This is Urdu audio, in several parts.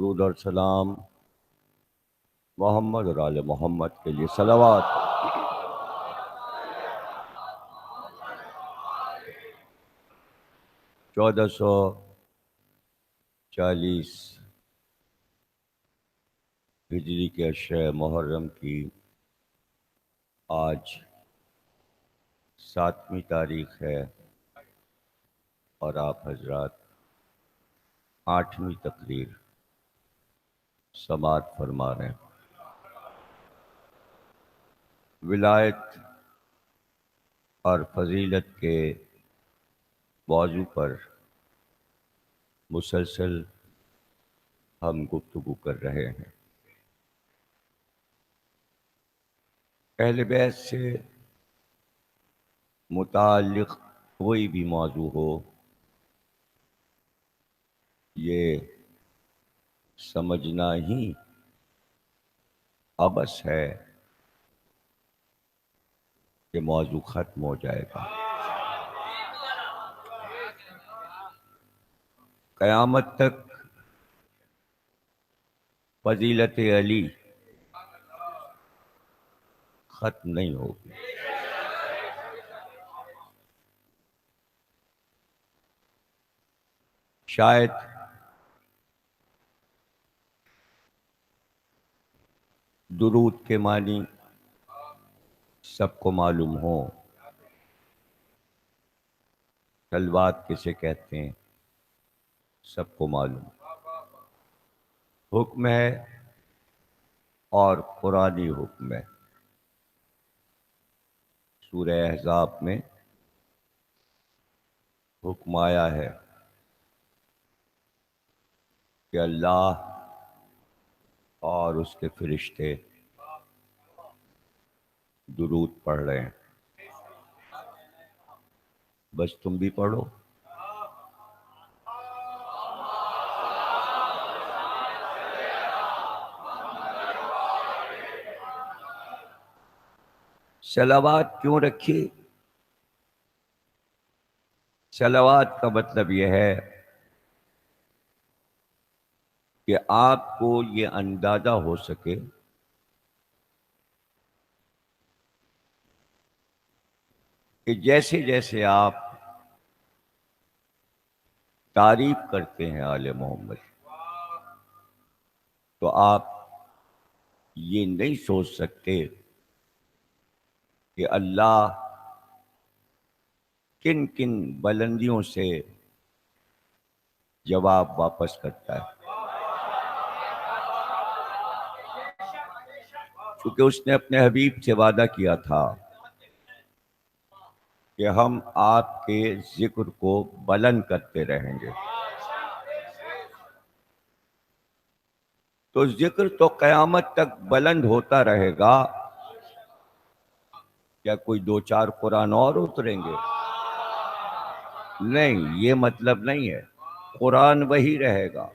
درود اور سلام محمد اور آل محمد کے لیے صلوات۔ 1440 ہجری کے اشرِ محرم کی آج 7ویں تاریخ ہے اور آپ حضرات 8ویں تقریر سماعت فرما رہے ہیں۔ ولایت اور فضیلت کے موضوع پر مسلسل ہم گفتگو کر رہے ہیں۔ اہل بیت سے متعلق کوئی بھی موضوع ہو، یہ سمجھنا ہی عبث ہے کہ موضوع ختم ہو جائے گا۔ قیامت تک فضیلت علی ختم نہیں ہوگی۔ شاید درود کے معنی سب کو معلوم ہو۔ صلوات کسے کہتے ہیں سب کو معلوم۔ حکم ہے اور قرآنی حکم ہے۔ سورہ احزاب میں حکم آیا ہے کہ اللہ اور اس کے فرشتے درود پڑھ رہے ہیں، بس تم بھی پڑھو۔ صلوات کیوں رکھی؟ صلوات کا مطلب یہ ہے کہ آپ کو یہ اندازہ ہو سکے کہ جیسے جیسے آپ تعریف کرتے ہیں آل محمد، تو آپ یہ نہیں سوچ سکتے کہ اللہ کن کن بلندیوں سے جواب واپس کرتا ہے، کیونکہ اس نے اپنے حبیب سے وعدہ کیا تھا کہ ہم آپ کے ذکر کو بلند کرتے رہیں گے۔ تو ذکر تو قیامت تک بلند ہوتا رہے گا۔ کیا کوئی 2-4 قرآن اور اتریں گے؟ نہیں، یہ مطلب نہیں ہے۔ قرآن وہی رہے گا،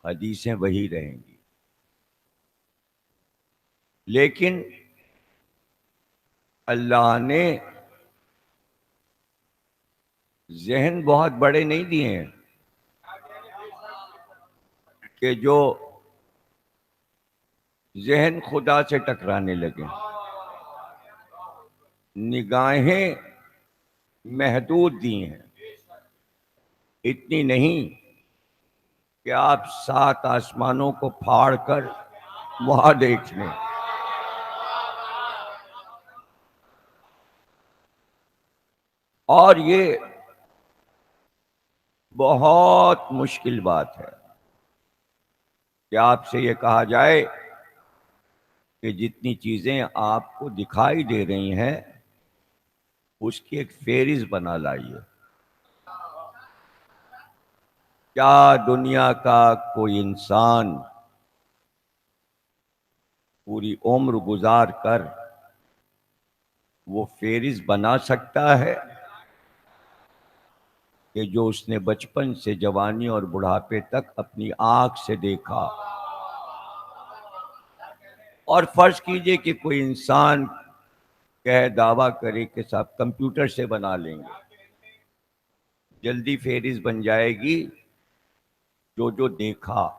حدیثیں وہی رہیں گی، لیکن اللہ نے ذہن بہت بڑے نہیں دیے ہیں کہ جو ذہن خدا سے ٹکرانے لگے۔ نگاہیں محدود دی ہیں، اتنی نہیں کہ آپ 7 آسمانوں کو پھاڑ کر وہاں دیکھ لیں۔ اور یہ بہت مشکل بات ہے کہ آپ سے یہ کہا جائے کہ جتنی چیزیں آپ کو دکھائی دے رہی ہیں اس کی ایک فہرست بنا لائیے۔ کیا دنیا کا کوئی انسان پوری عمر گزار کر وہ فہرست بنا سکتا ہے کہ جو اس نے بچپن سے جوانی اور بڑھاپے تک اپنی آنکھ سے دیکھا؟ اور فرض کیجئے کہ کوئی انسان کہے، دعویٰ کرے کہ صاحب کمپیوٹر سے بنا لیں گے، جلدی فہرست بن جائے گی جو دیکھا.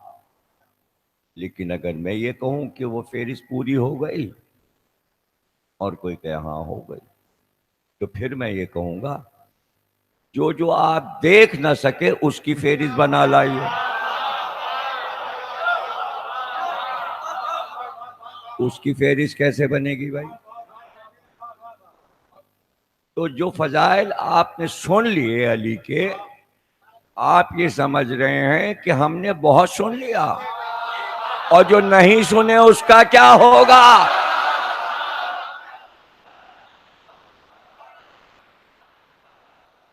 لیکن اگر میں یہ کہوں کہ وہ فہرست پوری ہو گئی اور کوئی کہ ہاں ہو گئی، تو پھر میں یہ کہوں گا جو آپ دیکھ نہ سکے اس کی فہرست بنا لائیے. اس کی فہرست کیسے بنے گی بھائی؟ تو جو فضائل آپ نے سن لیے علی کے، آپ یہ سمجھ رہے ہیں کہ ہم نے بہت سن لیا، اور جو نہیں سنے اس کا کیا ہوگا؟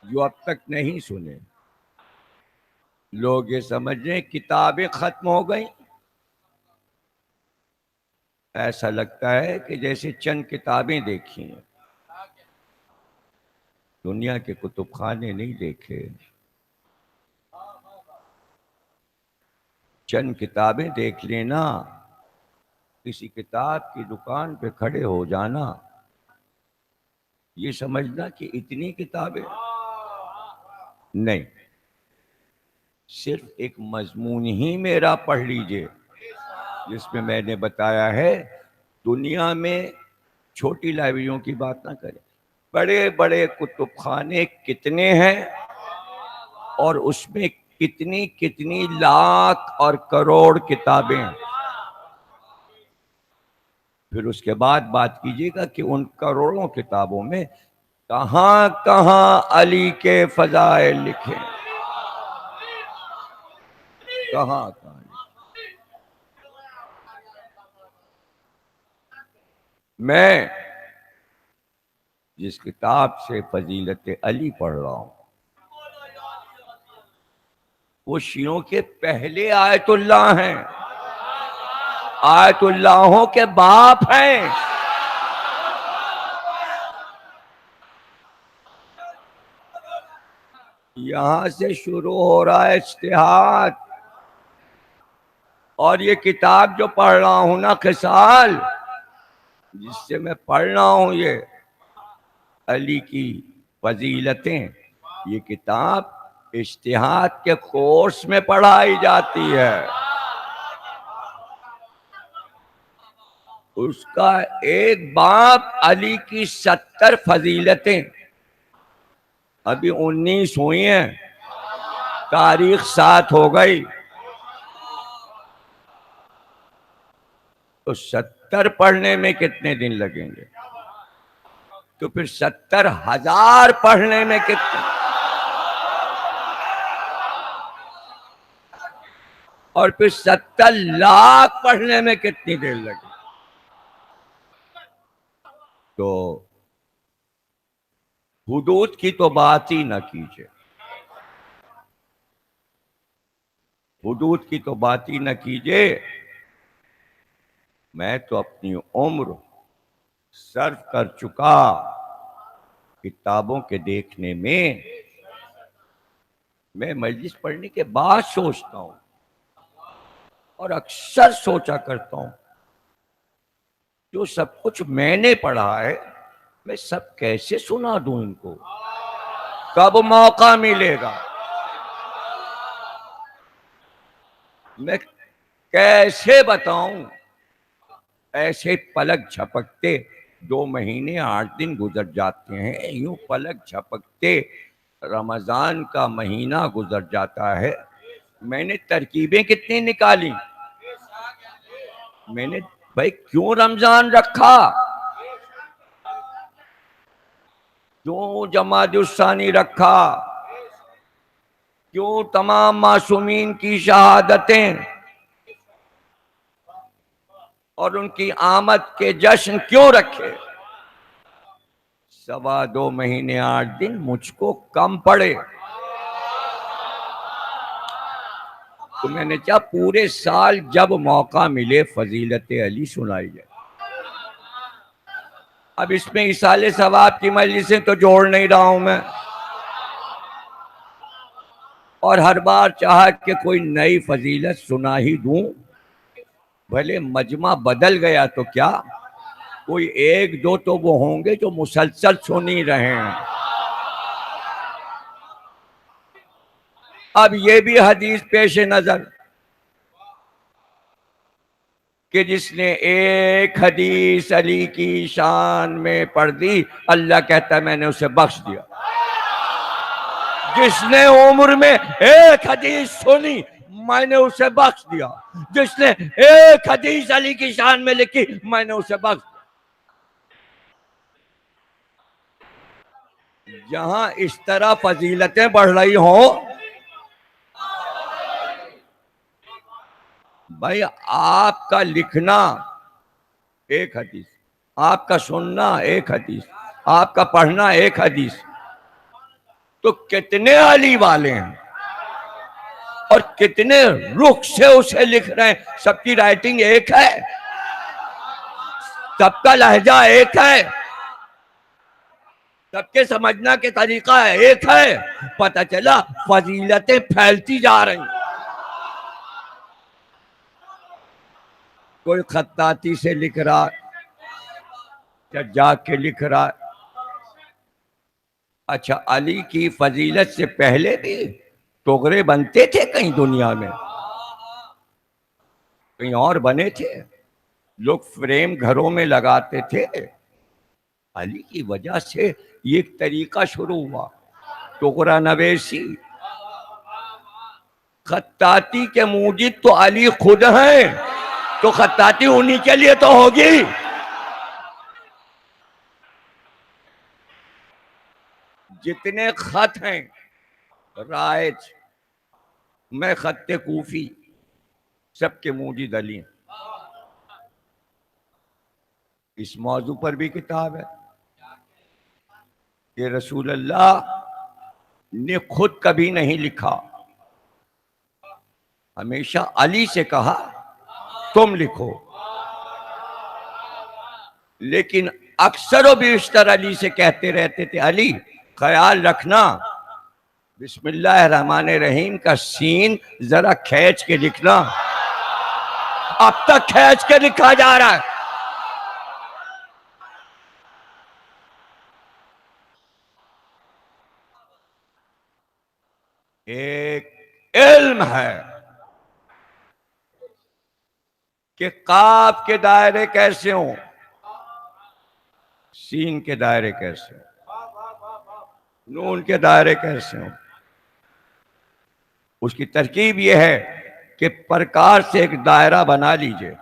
جو اب تک نہیں سنے، لوگ یہ سمجھ رہے ہیں کتابیں ختم ہو گئیں. ایسا لگتا ہے کہ جیسے چند کتابیں دیکھی ہیں، دنیا کے کتب خانے نہیں دیکھے. چند کتابیں دیکھ لینا، کسی کتاب کی دکان پہ کھڑے ہو جانا، یہ سمجھنا کہ اتنی کتابیں نہیں، صرف ایک مضمون ہی میرا پڑھ لیجئے جس میں میں نے بتایا ہے. دنیا میں چھوٹی لائبریریوں کی بات نہ کریں، بڑے بڑے کتب خانے کتنے ہیں، اور اس میں کتنی کتنی لاکھ اور کروڑ کتابیں ہیں. پھر اس کے بعد بات کیجیے گا کہ ان کروڑوں کتابوں میں کہاں کہاں علی کے فضائل لکھے، کہاں کہاں. میں جس کتاب سے فضیلت علی پڑھ رہا ہوں، وہ شیعوں کے پہلے آیت اللہ ہیں، آیت اللہوں کے باپ ہیں. یہاں سے شروع ہو رہا ہے اجتہاد. اور یہ کتاب جو پڑھ رہا ہوں نا، خصال، جس سے میں پڑھ رہا ہوں، یہ علی کی فضیلتیں، یہ کتاب اجتہاد کے کورس میں پڑھائی جاتی ہے. اس کا ایک باب علی کی 70 فضیلتیں، ابھی 19 ہوئی ہیں، تاریخ 7 ہو گئی، تو 70 پڑھنے میں کتنے دن لگیں گے؟ تو پھر 70,000 پڑھنے میں کتنے، اور پھر 70 لاکھ پڑھنے میں کتنی دیر لگے؟ تو حدود کی تو بات ہی نہ کیجیے، حدود کی تو بات ہی نہ کیجیے. میں تو اپنی عمر صرف کر چکا کتابوں کے دیکھنے میں. میں مجلس پڑھنے کے بعد سوچتا ہوں، اور اکثر سوچا کرتا ہوں، جو سب کچھ میں نے پڑھا ہے میں سب کیسے سنا دوں ان کو؟ کب موقع ملے گا؟ میں کیسے بتاؤں؟ ایسے پلک جھپکتے 2 مہینے 8 دن گزر جاتے ہیں، یوں پلک جھپکتے رمضان کا مہینہ گزر جاتا ہے. میں نے ترکیبیں کتنی نکالی. میں نے بھائی کیوں رمضان رکھا، کیوں جمادی الثانی رکھا، کیوں تمام معصومین کی شہادتیں اور ان کی آمد کے جشن کیوں رکھے؟ 2.25 مہینے 8 دن مجھ کو کم پڑے، تو میں نے چاہا پورے سال جب موقع ملے فضیلت علی سنائی جائے. اب اس میں ایصال ثواب کی مجلسیں تو جوڑ نہیں رہا ہوں میں، اور ہر بار چاہا کہ کوئی نئی فضیلت سنا ہی دوں. بھلے مجمع بدل گیا تو کیا، کوئی 1-2 تو وہ ہوں گے جو مسلسل سن ہی رہے ہیں. اب یہ بھی حدیث پیش نظر کہ جس نے ایک حدیث علی کی شان میں پڑھ دی، اللہ کہتا ہے میں نے اسے بخش دیا۔ جس نے عمر میں ایک حدیث سنی، میں نے اسے بخش دیا۔ جس نے ایک حدیث علی کی شان میں لکھی، میں نے اسے بخش دیا۔ جہاں اس طرح فضیلتیں بڑھ رہی ہوں، بھائی آپ کا لکھنا ایک حدیث، آپ کا سننا ایک حدیث، آپ کا پڑھنا ایک حدیث، تو کتنے علی والے ہیں اور کتنے رخ سے اسے لکھ رہے ہیں۔ سب کی رائٹنگ ایک ہے، سب کا لہجہ ایک ہے، سب کے سمجھنا کے طریقہ ایک ہے۔ پتہ چلا فضیلتیں پھیلتی جا رہی ہیں۔ کوئی خطاطی سے لکھ رہا یا جا کے لکھ رہا۔ اچھا، علی کی فضیلت سے پہلے بھی ٹوکرے بنتے تھے کہیں دنیا میں، کہیں اور بنے تھے، لوگ فریم گھروں میں لگاتے تھے۔ علی کی وجہ سے یہ ایک طریقہ شروع ہوا، ٹوکرا نویسی۔ خطاطی کے موجد تو علی خود ہیں، تو خطاطی انہی کے لیے تو ہوگی۔ جتنے خط ہیں رائج میں خط کوفی، سب کے موجد علی ہیں۔ اس موضوع پر بھی کتاب ہے کہ رسول اللہ نے خود کبھی نہیں لکھا، ہمیشہ علی سے کہا تم لکھو، لیکن اکثر و بیشتر علی سے کہتے رہتے تھے علی خیال رکھنا بسم اللہ الرحمن الرحیم کا سین ذرا کھینچ کے لکھنا۔ اب تک کھینچ کے لکھا جا رہا ہے۔ ایک علم ہے کہ قاف کے دائرے کیسے ہوں، سین کے دائرے کیسے ہوں، نون کے دائرے کیسے ہوں۔ اس کی ترکیب یہ ہے کہ پرکار سے ایک دائرہ بنا لیجئے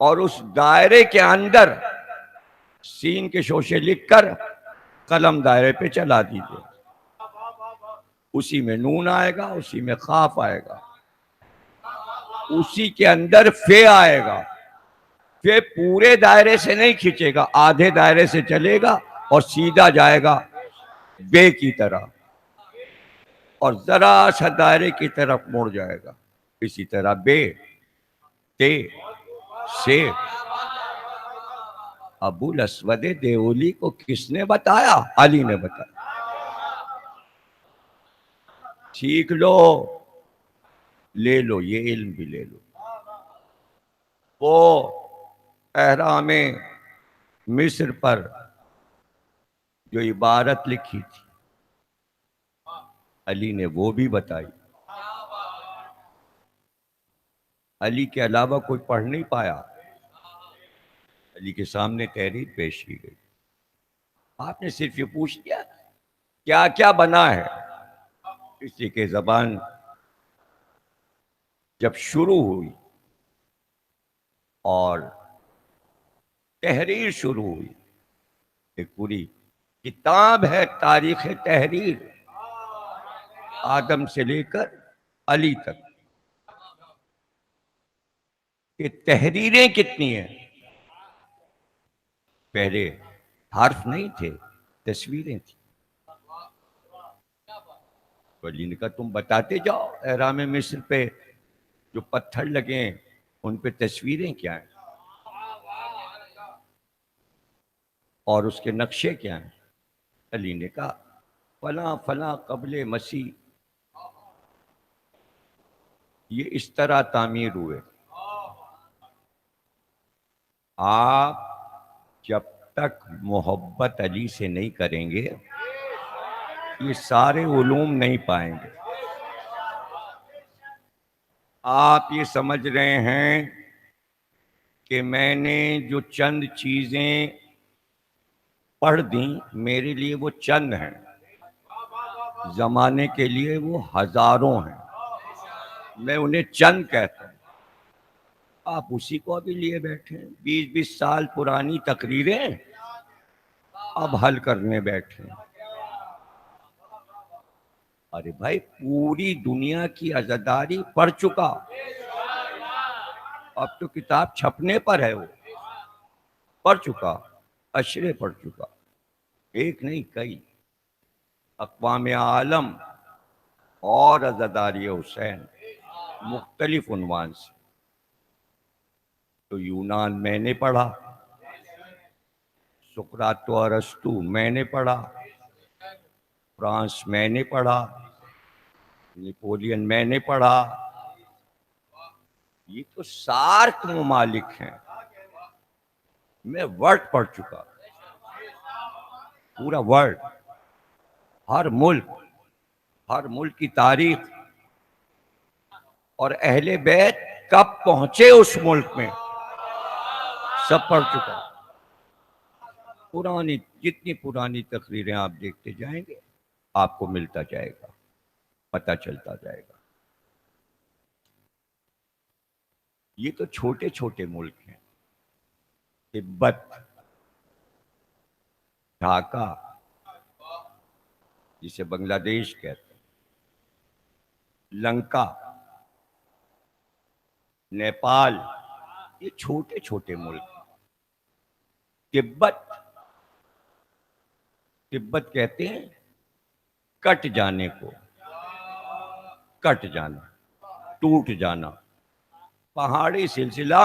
اور اس دائرے کے اندر سین کے شوشے لکھ کر قلم دائرے پہ چلا دیجئے، اسی میں نون آئے گا، اسی میں قاف آئے گا، اسی کے اندر فے آئے گا۔ فے پورے دائرے سے نہیں کھینچے گا، آدھے دائرے سے چلے گا اور سیدھا جائے گا بے کی طرح، اور ذرا سا دائرے کی طرف مڑ جائے گا۔ اسی طرح بے، تے، سے۔ ابو الاسود دیولی کو کس نے بتایا؟ علی نے بتایا۔ سیکھ لو، لے لو، یہ علم بھی لے لو۔ وہ احرام مصر پر جو عبارت لکھی تھی علی نے وہ بھی بتائی۔ علی کے علاوہ کوئی پڑھ نہیں پایا، علی کے سامنے تحریر پیش کی گئی۔ آپ نے صرف یہ پوچھ لیا کیا کیا بنا ہے؟ کسی کے زبان جب شروع ہوئی اور تحریر شروع ہوئی، ایک پوری کتاب ہے تاریخ تحریر، آدم سے لے کر علی تک، کہ تحریریں کتنی ہیں۔ پہلے حرف نہیں تھے، تصویریں تھیں۔ علی نے کہا تم بتاتے جاؤ احرام مصر پہ جو پتھر لگے ہیں ان پہ تصویریں کیا ہیں اور اس کے نقشے کیا ہیں۔ علی نے کہا فلاں فلاں قبل مسیح یہ اس طرح تعمیر ہوئے۔ آپ جب تک محبت علی سے نہیں کریں گے یہ سارے علوم نہیں پائیں گے. آپ یہ سمجھ رہے ہیں کہ میں نے جو چند چیزیں پڑھ دیں میرے لیے وہ چند ہیں، زمانے کے لیے وہ ہزاروں ہیں. میں انہیں چند کہتا ہوں. آپ اسی کو ابھی لیے بیٹھے ہیں، 20 سال پرانی تقریریں اب حل کرنے بیٹھے ہیں. ارے بھائی پوری دنیا کی عزاداری پڑھ چکا، اب تو کتاب چھپنے پر ہے، وہ پڑھ چکا، اشرے پڑھ چکا، ایک نہیں کئی، اقوام عالم اور عزاداری حسین مختلف عنوان سے. تو یونان میں نے پڑھا، سقراط و ارسطو میں نے پڑھا، فرانس میں نے پڑھا، نیپولین میں نے پڑھا. یہ تو سارک ممالک ہیں. میں ورڈ پڑھ چکا، پورا ورلڈ، ہر ملک کی تاریخ اور اہل بیت کب پہنچے اس ملک میں سب پڑھ چکا. پرانی جتنی پرانی تقریریں آپ دیکھتے جائیں گے آپ کو ملتا جائے گا، پتہ چلتا جائے گا. یہ تو چھوٹے چھوٹے ملک ہیں، تبت، ڈھاکہ جسے بنگلہ دیش کہتے ہیں، لنکا، نیپال، یہ چھوٹے چھوٹے ملک ہیں. تبت کہتے ہیں کٹ جانے کو، کٹ جانا، ٹوٹ جانا. پہاڑی سلسلہ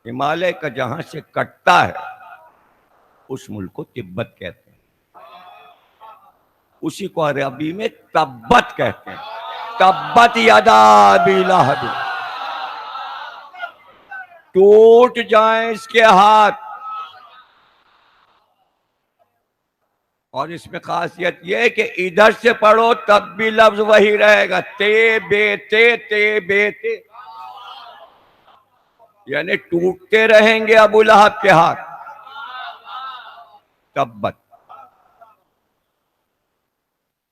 ہمالیہ کا جہاں سے کٹتا ہے اس ملک کو تبت کہتے ہیں. اسی کو عربی میں تبت کہتے ہیں، تبت یدا ابی لہب، ٹوٹ جائیں اس کے ہاتھ. اور اس میں خاصیت یہ ہے کہ ادھر سے پڑھو تب بھی لفظ وہی رہے گا، تے بے تے، یعنی ٹوٹتے رہیں گے ابو لہب کے ہاتھ. تبت.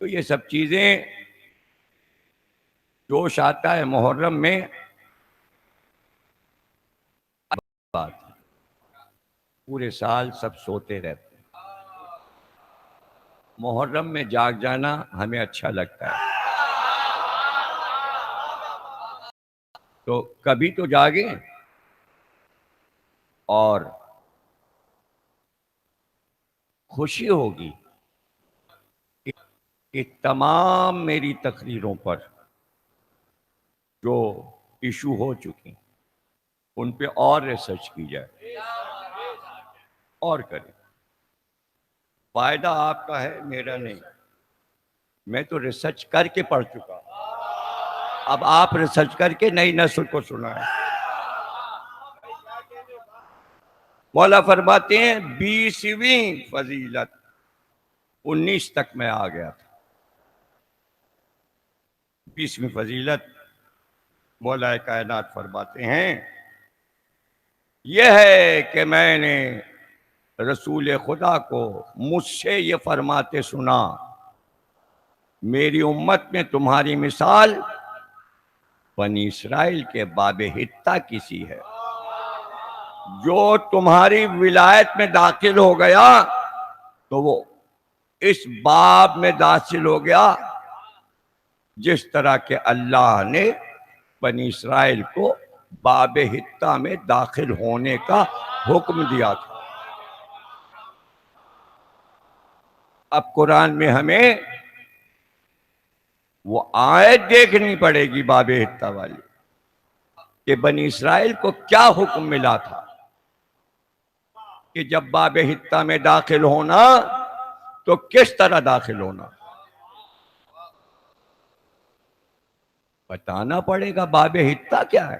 تو یہ سب چیزیں جوش آتا ہے محرم میں، پورے سال سب سوتے رہتے ہیں، محرم میں جاگ جانا ہمیں اچھا لگتا ہے. تو کبھی تو جاگیں اور خوشی ہوگی کہ تمام میری تقریروں پر جو ایشو ہو چکی ان پہ اور ریسرچ کی جائے اور کریں. فائدہ آپ کا ہے، میرا نہیں. میں تو ریسرچ کر کے پڑھ چکا، اب آپ ریسرچ کر کے نئی نسل کو سنائیں. مولا فرماتے ہیں 20ویں فضیلت، 19 تک میں آ گیا تھا. 20ویں فضیلت مولا کائنات فرماتے ہیں یہ ہے کہ میں نے رسول خدا کو مجھ سے یہ فرماتے سنا، میری امت میں تمہاری مثال بنی اسرائیل کے باب حتہ کسی ہے. جو تمہاری ولایت میں داخل ہو گیا تو وہ اس باب میں داخل ہو گیا جس طرح کہ اللہ نے بنی اسرائیل کو باب حتہ میں داخل ہونے کا حکم دیا تھا. اب قرآن میں ہمیں وہ آیت دیکھنی پڑے گی باب حتہ والی کہ بنی اسرائیل کو کیا حکم ملا تھا کہ جب باب حتہ میں داخل ہونا تو کس طرح داخل ہونا. بتانا پڑے گا باب حتہ کیا ہے.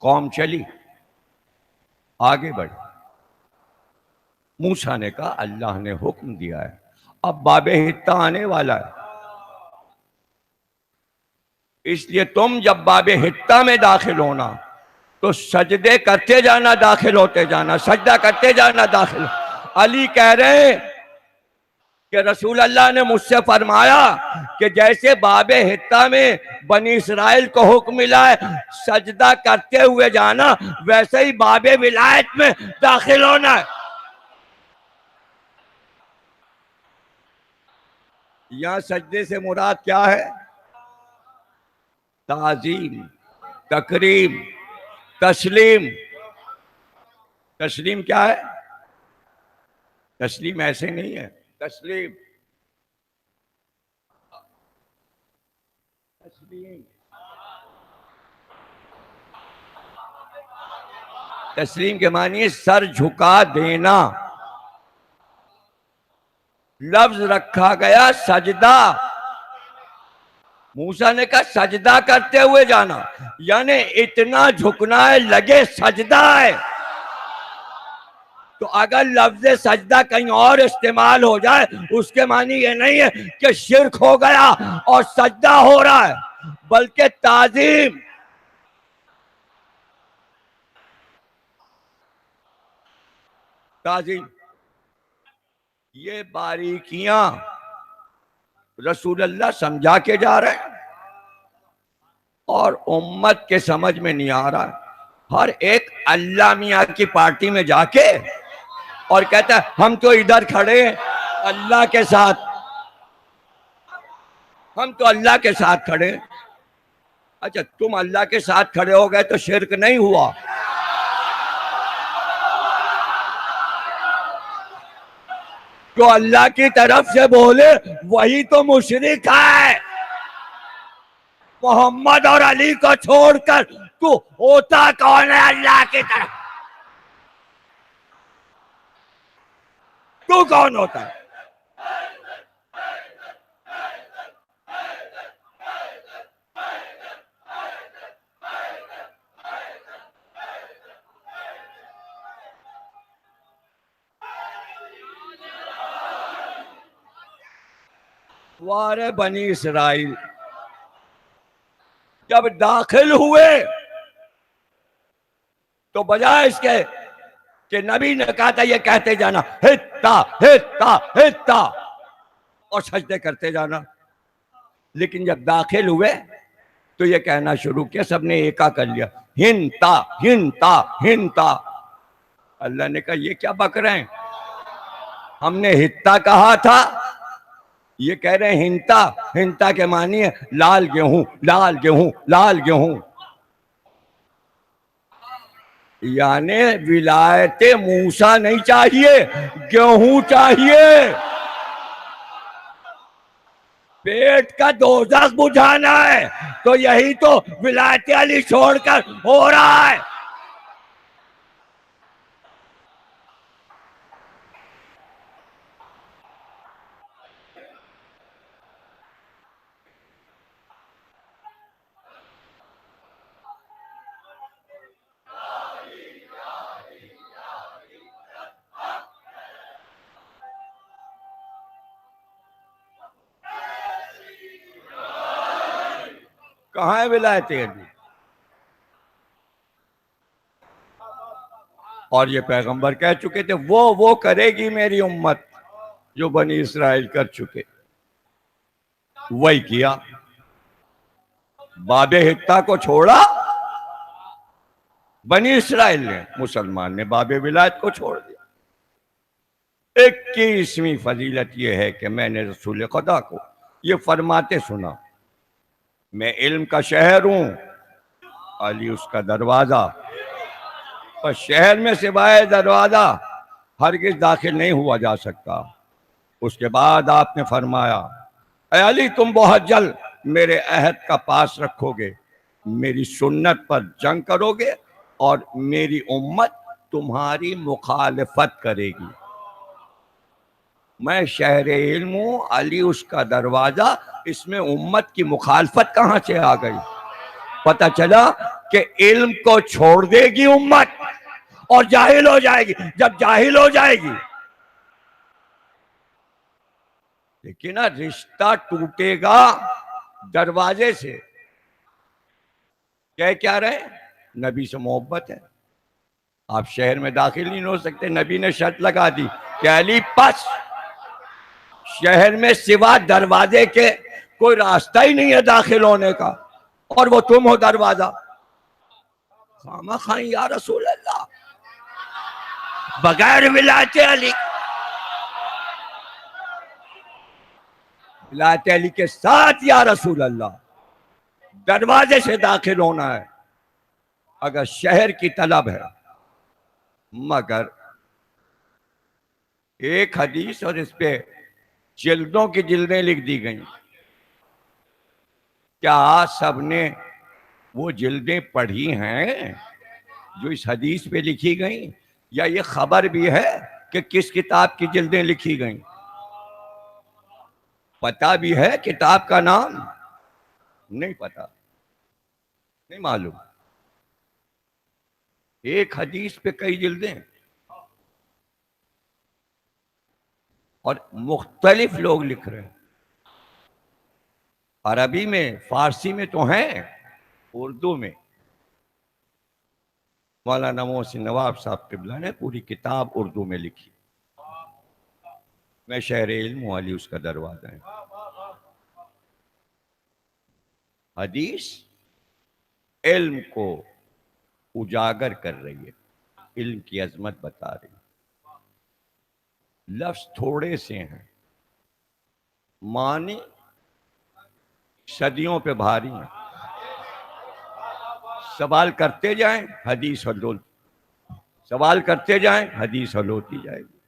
قوم چلی، آگے بڑھی، موسیٰ نے کہا اللہ نے حکم دیا ہے، اب باب حتہ آنے والا ہے، اس لیے تم جب باب حتہ میں داخل ہونا تو سجدے کرتے جانا، داخل ہوتے جانا، سجدہ کرتے جانا، داخل۔ علی کہہ رہے ہیں کہ رسول اللہ نے مجھ سے فرمایا کہ جیسے باب حتہ میں بنی اسرائیل کو حکم ملا ہے سجدہ کرتے ہوئے جانا، ویسے ہی باب ولایت میں داخل ہونا ہے۔ یہاں سجدے سے مراد کیا ہے؟ تعظیم، تکریم، تسلیم۔ تسلیم کیا ہے؟ تسلیم ایسے نہیں ہے، تسلیم تسلیم تسلیم کے معنی سر جھکا دینا۔ لفظ رکھا گیا سجدہ، موسیٰ نے کہا سجدہ کرتے ہوئے جانا، یعنی اتنا جھکنا ہے لگے سجدہ ہے۔ تو اگر لفظ سجدہ کہیں اور استعمال ہو جائے اس کے معنی یہ نہیں ہے کہ شرک ہو گیا اور سجدہ ہو رہا ہے، بلکہ تعظیم۔ تعظیم، یہ باریکیاں رسول اللہ سمجھا کے جا رہے ہیں اور امت کے سمجھ میں نہیں آ رہا ہے۔ ہر ایک اللہ میاں کی پارٹی میں جا کے اور کہتا ہے ہم تو ادھر کھڑے ہیں اللہ کے ساتھ، ہم تو اللہ کے ساتھ کھڑے ہیں۔ اچھا تم اللہ کے ساتھ کھڑے ہو گئے تو شرک نہیں ہوا؟ جو اللہ کی طرف سے بولے وہی تو مشرک ہے۔ محمد اور علی کو چھوڑ کر تو ہوتا کون ہے اللہ کی طرف؟ تو کون ہوتا ہے؟ وارے بنی اسرائیل جب داخل ہوئے تو بجائے اس کے کہ نبی نے کہا تھا یہ کہتے جانا ہتا ہتا ہتا اور سجدے کرتے جانا، لیکن جب داخل ہوئے تو یہ کہنا شروع کیا، سب نے ایکا کر لیا ہنتا ہنتا ہنتا۔ اللہ نے کہا یہ کیا بک رہے ہیں، ہم نے ہتا کہا تھا، یہ کہہ رہے ہیں ہنتا۔ ہنتا کے معنی ہے لال گیہوں، لال گیہوں، لال گیہوں، یعنی ولایت موسیٰ نہیں چاہیے، گیہوں چاہیے۔ پیٹ کا دوزخ بجھانا ہے تو یہی تو ولایت علی چھوڑ کر ہو رہا ہے۔ کہاں ہے ولایت علی؟ اور یہ پیغمبر کہہ چکے تھے وہ کرے گی میری امت جو بنی اسرائیل کر چکے، وہی کیا۔ باب حتہ کو چھوڑا بنی اسرائیل نے، مسلمان نے باب ولایت کو چھوڑ دیا۔ 21ویں فضیلت یہ ہے کہ میں نے رسول خدا کو یہ فرماتے سنا، میں علم کا شہر ہوں، علی اس کا دروازہ، اور شہر میں سوائے دروازہ ہرگز داخل نہیں ہوا جا سکتا۔ اس کے بعد آپ نے فرمایا اے علی تم بہت جلد میرے عہد کا پاس رکھو گے، میری سنت پر جنگ کرو گے اور میری امت تمہاری مخالفت کرے گی۔ میں شہر علم ہوں، علی اس کا دروازہ، اس میں امت کی مخالفت کہاں سے آ گئی؟ پتہ چلا کہ علم کو چھوڑ دے گی امت اور جاہل ہو جائے گی۔ جب جاہل ہو جائے گی لیکن نا رشتہ ٹوٹے گا دروازے سے. کیا رہے؟ نبی سے محبت ہے. آپ شہر میں داخل نہیں ہو سکتے. نبی نے شرط لگا دی کہ علی پس شہر میں سوا دروازے کے کوئی راستہ ہی نہیں ہے داخل ہونے کا، اور وہ تم ہو دروازہ. خامہ خائیں یا رسول اللہ، بغیر ولایت علی، ولایت علی کے ساتھ یا رسول اللہ دروازے سے داخل ہونا ہے اگر شہر کی طلب ہے. مگر ایک حدیث اور اس پہ جلدوں کی جلدیں لکھ دی گئیں. کیا سب نے وہ جلدیں پڑھی ہیں جو اس حدیث پہ لکھی گئیں، یا یہ خبر بھی ہے کہ کس کتاب کی جلدیں لکھی گئیں؟ پتہ بھی ہے کتاب کا نام؟ نہیں پتا، نہیں معلوم. ایک حدیث پہ کئی جلدیں، اور مختلف لوگ لکھ رہے ہیں. عربی میں، فارسی میں تو ہیں، اردو میں مولانا محسن نواب صاحب قبلہ نے پوری کتاب اردو میں لکھی. میں شہر علم والی اس کا دروازہ ہے. حدیث علم کو اجاگر کر رہی ہے، علم کی عظمت بتا رہی ہے. لفظ تھوڑے سے ہیں، معنی صدیوں پہ بھاری ہیں. سوال کرتے جائیں حدیث حل ہوتی، سوال کرتے جائیں حدیث حل ہوتی جائے گی.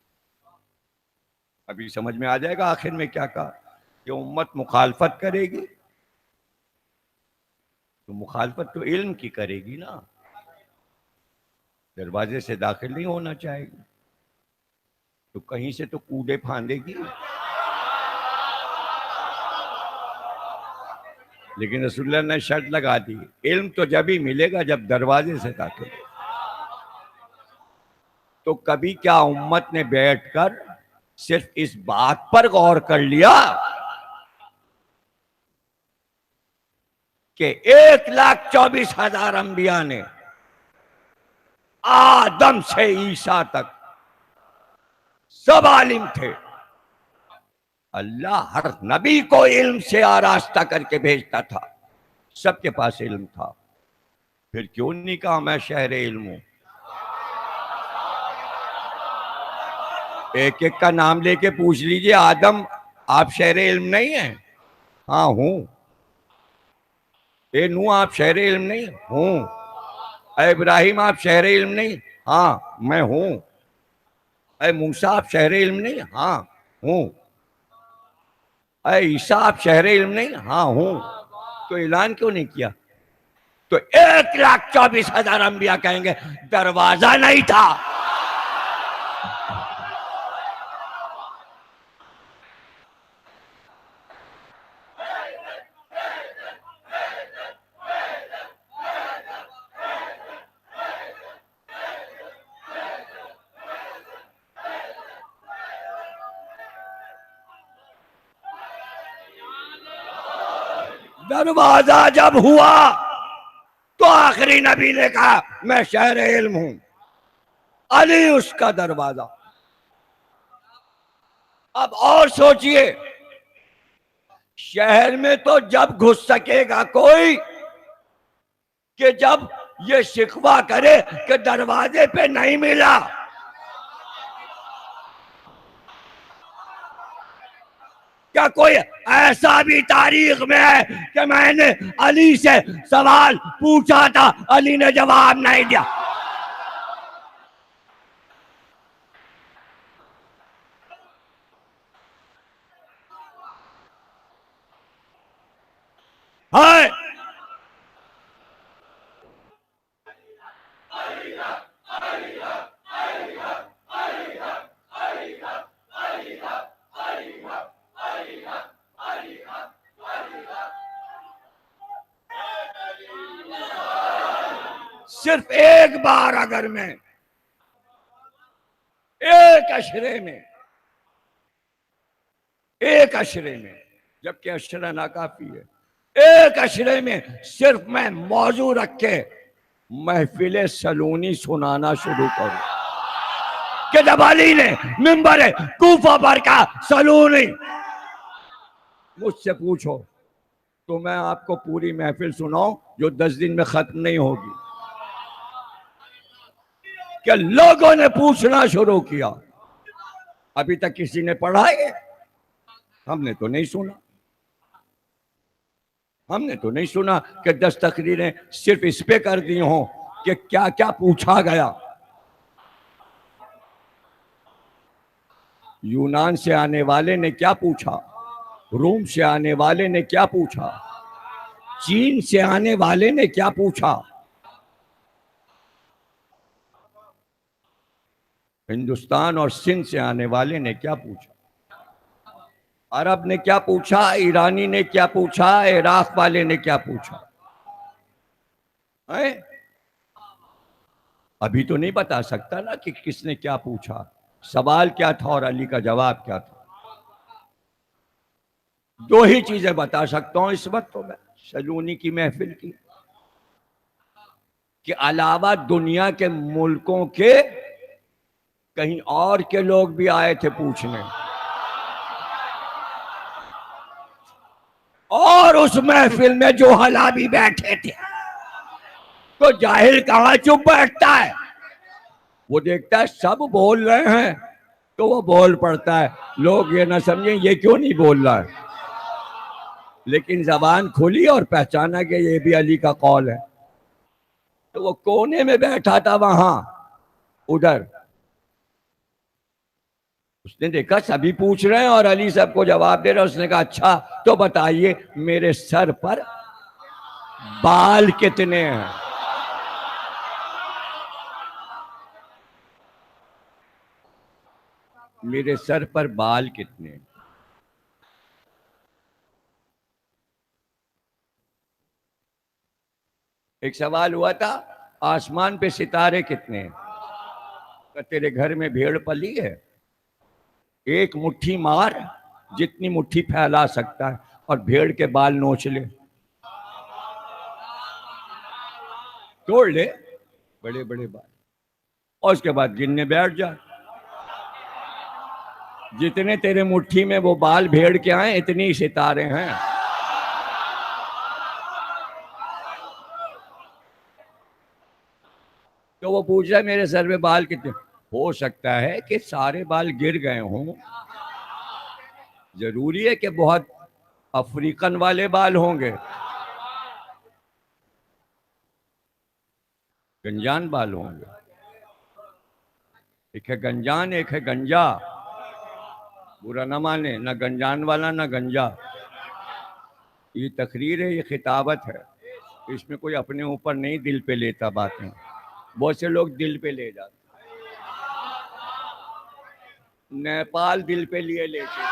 ابھی سمجھ میں آ جائے گا آخر میں کیا کہا کہ امت مخالفت کرے گی، تو مخالفت تو علم کی کرے گی نا، دروازے سے داخل نہیں ہونا چاہے گی تو کہیں سے تو کودے پھاندے گی. لیکن رسول اللہ نے شرط لگا دی، علم تو جب ہی ملے گا جب دروازے سے داخل. تو کبھی کیا امت نے بیٹھ کر صرف اس بات پر غور کر لیا کہ 1,24,000 انبیاء نے آدم سے عیسیٰ تک سب عالم تھے. اللہ ہر نبی کو علم سے آراستہ کر کے بھیجتا تھا، سب کے پاس علم تھا. پھر کیوں نہیں کہا میں شہر علم ہوں؟ ایک ایک کا نام لے کے پوچھ لیجئے، آدم آپ شہر علم نہیں ہیں؟ ہاں ہوں. اے نوح آپ شہر علم نہیں؟ ہوں. اے ابراہیم آپ شہر علم نہیں؟ ہاں میں ہوں. اے موسیٰ آپ شہر علم نہیں؟ ہاں ہوں. اے عیسیٰ آپ شہر علم نہیں؟ ہاں ہوں. تو اعلان کیوں نہیں کیا؟ تو 1,24,000 انبیاء کہیں گے دروازہ نہیں تھا. دروازہ جب ہوا تو آخری نبی نے کہا میں شہر علم ہوں. علی اس کا دروازہ. اب اور سوچئے، شہر میں تو جب گھس سکے گا کوئی کہ جب یہ شکوہ کرے کہ دروازے پہ نہیں ملا. کیا کوئی ایسا بھی تاریخ میں ہے کہ میں نے علی سے سوال پوچھا تھا علی نے جواب نہیں دیا؟ ہے صرف ایک بار اگر میں ایک اشرے میں ایک اشرے میں، جبکہ اشرہ ناکافی ہے، ایک اشرے میں صرف میں موضوع رکھ کے محفل سلونی سنانا شروع کروں کہ جب علی نے منبر کوفہ پر کا سلونی، مجھ سے پوچھو تو میں آپ کو پوری محفل سناؤں جو 10 دن میں ختم نہیں ہوگی، کہ لوگوں نے پوچھنا شروع کیا ابھی تک کسی نے پڑھا ہے؟ ہم نے تو نہیں سنا، ہم نے تو نہیں سنا کہ 10 تقریریں صرف اس پہ کر دی ہوں کہ کیا کیا پوچھا گیا۔ یونان سے آنے والے نے کیا پوچھا، روم سے آنے والے نے کیا پوچھا، چین سے آنے والے نے کیا پوچھا، ہندوستان اور سندھ سے آنے والے نے کیا پوچھا، عرب نے کیا پوچھا، ایرانی نے کیا پوچھا، عراق والے نے کیا پوچھا۔ ابھی تو نہیں بتا سکتا نا کہ کس نے کیا پوچھا، سوال کیا تھا اور علی کا جواب کیا تھا۔ دو ہی چیزیں بتا سکتا ہوں اس وقت تو میں سلونی کی محفل کی، کہ علاوہ دنیا کے ملکوں کے کہیں اور کے لوگ بھی آئے تھے پوچھنے، اور اس محفل میں جو حلا بھی بیٹھے تھے، تو جاہل کہاں چپ بیٹھتا ہے، وہ دیکھتا ہے سب بول رہے ہیں تو وہ بول پڑتا ہے، لوگ یہ نہ سمجھیں یہ کیوں نہیں بول رہا ہے، لیکن زبان کھلی اور پہچانا کہ یہ بھی علی کا قول ہے، تو وہ کونے میں بیٹھا تھا وہاں ادھر، اس نے دیکھا سبھی پوچھ رہے ہیں اور علی سب کو جواب دے رہا، اس نے کہا اچھا تو بتائیے میرے سر پر بال کتنے ہیں، میرے سر پر بال کتنے ہیں۔ ایک سوال ہوا تھا آسمان پہ ستارے کتنے ہیں، کہ تیرے گھر میں بھیڑ پلی ہے، ایک مٹھی مار جتنی مٹھی پھیلا سکتا ہے اور بھیڑ کے بال نوچ لے، توڑ لے بڑے بڑے بال، اور اس کے بعد گننے بیٹھ جا، جتنے تیرے مٹھی میں وہ بال بھیڑ کے آئیں اتنی ستارے ہیں۔ تو وہ پوچھ رہا ہے میرے سر میں بال کتنے، ہو سکتا ہے کہ سارے بال گر گئے ہوں، ضروری ہے کہ بہت افریقن والے بال ہوں گے، گنجان بال ہوں گے، ایک ہے گنجان ایک ہے گنجا، برا نہ مانے، نہ گنجان والا نہ گنجا، یہ تقریر ہے، یہ خطابت ہے، اس میں کوئی اپنے اوپر نہیں دل پہ لیتا باتیں، بہت سے لوگ دل پہ لے جاتے، نیپال دل پہ لیے لیتے،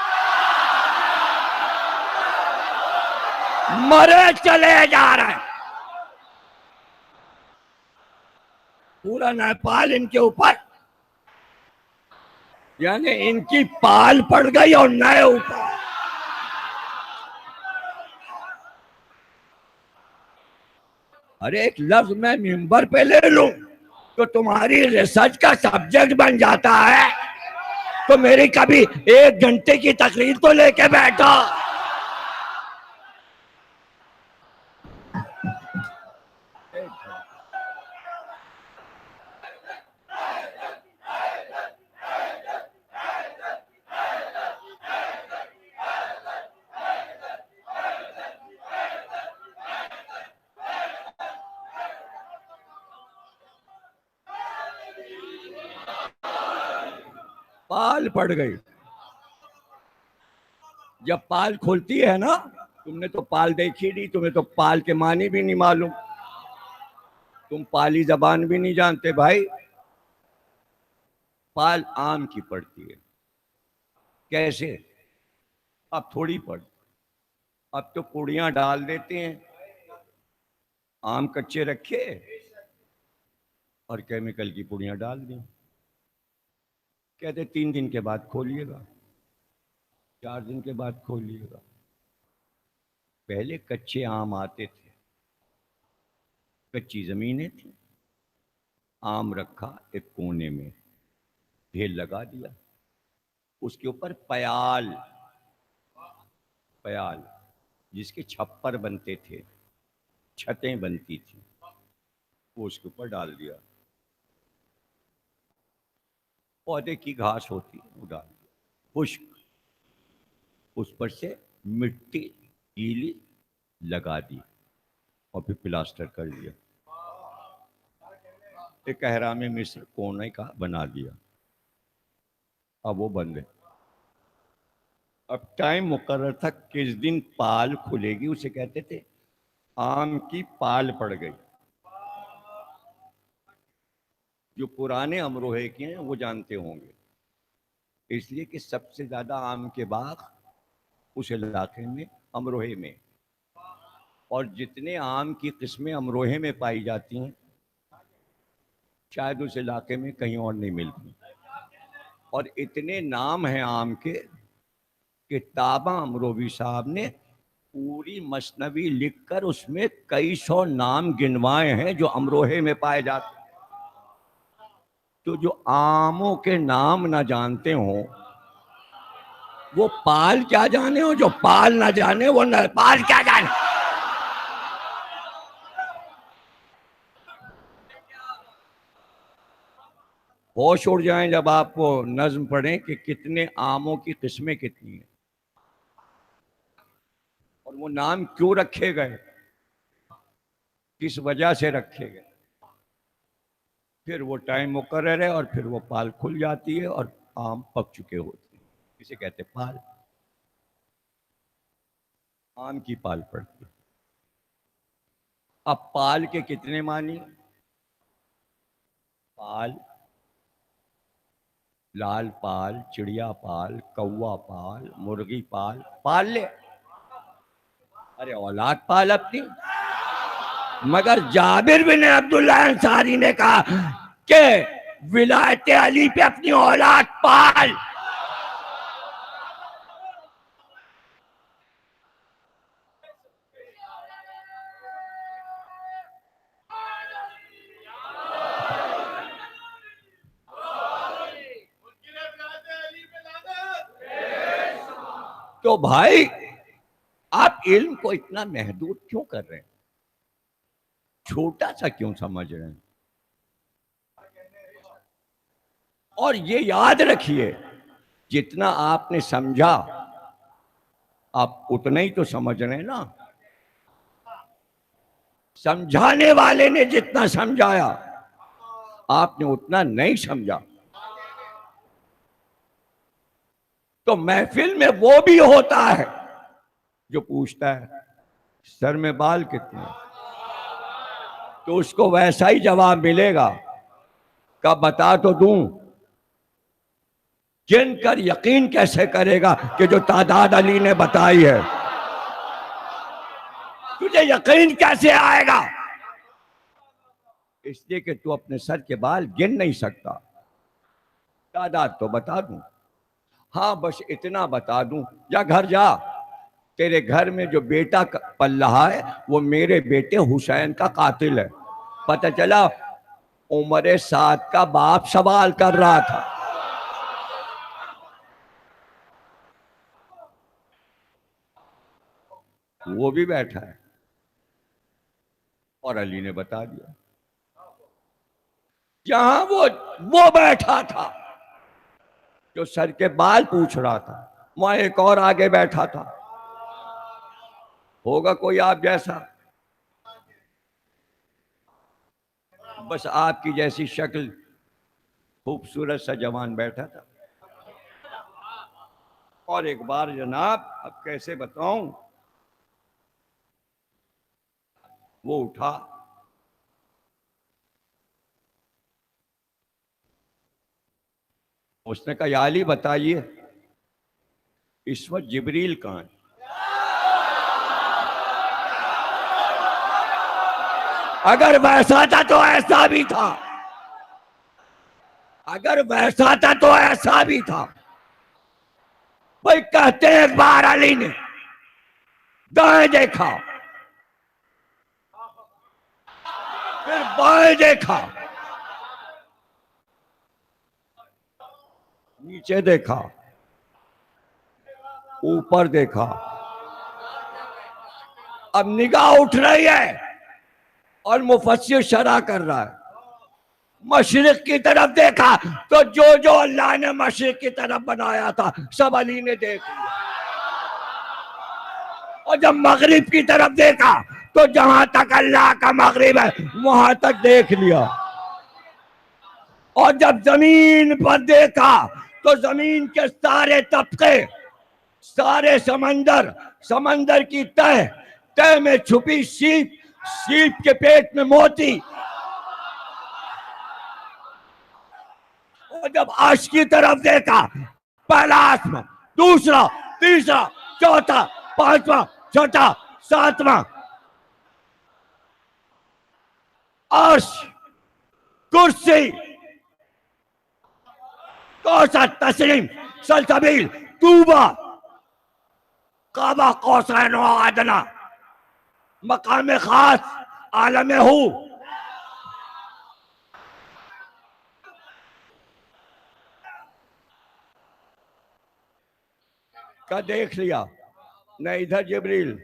مرے چلے جا رہے ہیں، پورا نیپال ان کے اوپر، یعنی ان کی پال پڑ گئی اور نئے اوپر۔ ارے ایک لفظ میں ممبر پہ لے لوں تو تمہاری ریسرچ کا سبجیکٹ بن جاتا ہے، تو میری کبھی 1 گھنٹے کی تقریر تو لے کے بیٹھا۔ پال پڑ گئی، جب پال کھولتی ہے نا، تم نے تو پال دیکھی نہیں، تمہیں تو پال کے معنی بھی نہیں معلوم، تم پالی زبان بھی نہیں جانتے بھائی، پال آم کی پڑتی ہے، کیسے؟ اب تھوڑی پڑ، اب تو پوڑیاں ڈال دیتے ہیں، آم کچے رکھے اور کیمیکل کی پوڑیاں ڈال دیں، کہتے 3 دن کے بعد کھولیے گا، 4 دن کے بعد کھولیے گا. پہلے کچے آم آتے تھے، کچی زمینیں تھیں، آم رکھا ایک کونے میں، ڈھیر لگا دیا، اس کے اوپر پیال جس کے چھپر بنتے تھے، چھتیں بنتی تھیں، وہ اس کے اوپر ڈال دیا. پودے کی گھاس ہوتی وہ ڈال دیا، خشک، اس پر سے مٹی گیلی لگا دی اور پھر پلاسٹر کر دیا. ایک احرام مصر کونے کا بنا دیا. اب وہ بند ہے. اب ٹائم مقرر تھا کس دن پال کھلے گی، اسے کہتے تھے آم کی پال پڑ گئی. جو پرانے امروہے کے ہیں وہ جانتے ہوں گے، اس لیے کہ سب سے زیادہ آم کے باغ اس علاقے میں امروہے میں، اور جتنے آم کی قسمیں امروہے میں پائی جاتی ہیں شاید اس علاقے میں کہیں اور نہیں ملتی. اور اتنے نام ہیں آم کے کہ تابہ امروہی صاحب نے پوری مثنوی لکھ کر اس میں کئی سو نام گنوائے ہیں جو امروہے میں پائے جاتے ہیں. تو جو آموں کے نام نہ جانتے ہوں وہ پال کیا جانے، ہو جو پال نہ جانے وہ نہ پال کیا جانے. ہوش اڑ جائیں جب آپ کو نظم پڑھیں کہ کتنے آموں کی قسمیں کتنی ہیں اور وہ نام کیوں رکھے گئے، کس وجہ سے رکھے گئے. پھر وہ ٹائم مقرر ہے اور پھر وہ پال کھل جاتی ہے اور آم پک چکے ہوتے ہیں. اسے کہتے پال. آم کی پال پڑتی. اب پال کے کتنے معنی؟ پال، لال پال، چڑیا پال، کوا پال، مرغی پال، پال لے. ارے اولاد پال اپنی. مگر جابر بن عبداللہ انصاری نے کہا کہ ولایت علی پہ اپنی اولاد پال. تو بھائی آپ علم کو اتنا محدود کیوں کر رہے ہیں، چھوٹا سا کیوں سمجھ رہے ہیں؟ اور یہ یاد رکھیے جتنا آپ نے سمجھا آپ اتنا ہی تو سمجھ رہے ہیں نا. سمجھانے والے نے جتنا سمجھایا آپ نے اتنا نہیں سمجھا. تو محفل میں وہ بھی ہوتا ہے جو پوچھتا ہے سر میں بال کتنے، تو اس کو ویسا ہی جواب ملے گا کہ بتا تو دوں. جن کر یقین کیسے کرے گا کہ جو تعداد علی نے بتائی ہے، تجھے یقین کیسے آئے گا؟ اس لیے کہ تو اپنے سر کے بال گن نہیں سکتا. تعداد تو بتا دوں، ہاں بس اتنا بتا دوں، یا گھر جا، تیرے گھر میں جو بیٹا پل رہا ہے وہ میرے بیٹے حسین کا قاتل ہے. پتہ چلا عمر سعد کا باپ سوال کر رہا تھا. وہ بھی بیٹھا ہے اور علی نے بتا دیا. جہاں وہ بیٹھا تھا جو سر کے بال پوچھ رہا تھا، وہاں ایک اور آگے بیٹھا تھا. ہوگا کوئی آپ جیسا، بس آپ کی جیسی شکل، خوبصورت سا جوان بیٹھا تھا. اور ایک بار جناب اب کیسے بتاؤں، وہ اٹھا، اس نے کہا یا علی بتائیے اس وقت جبریل کہاں ہے؟ اگر ویسا تھا تو ایسا بھی تھا، اگر ویسا تھا تو ایسا بھی تھا. بھائی کہتے ہیں ایک بار علی نے دائیں دیکھا، پھر بائیں دیکھا، نیچے دیکھا، اوپر دیکھا، اب نگاہ اٹھ رہی ہے اور مفسر شرح کر رہا ہے، مشرق کی طرف دیکھا تو جو اللہ نے مشرق کی طرف بنایا تھا سب علی نے دیکھ لیا، اور جب مغرب کی طرف دیکھا تو جہاں تک اللہ کا مغرب ہے وہاں تک دیکھ لیا، اور جب زمین پر دیکھا تو زمین کے سارے طبقے، سارے سمندر کی تہ میں چھپی سیپ کے پیٹ میں موتی، اور جب عرش کی طرف دیکھا پہلا آسمان، دوسرا، تیسرا، چوتھا، پانچواں، چھٹا، ساتواں، عرش، کرسی، کوثر، تسلیم، سلسبیل، طوبہ، کعبہ، قوسین و ادنیٰ، مقام خاص، عالم ہو، کا دیکھ لیا، نہ ادھر جبریل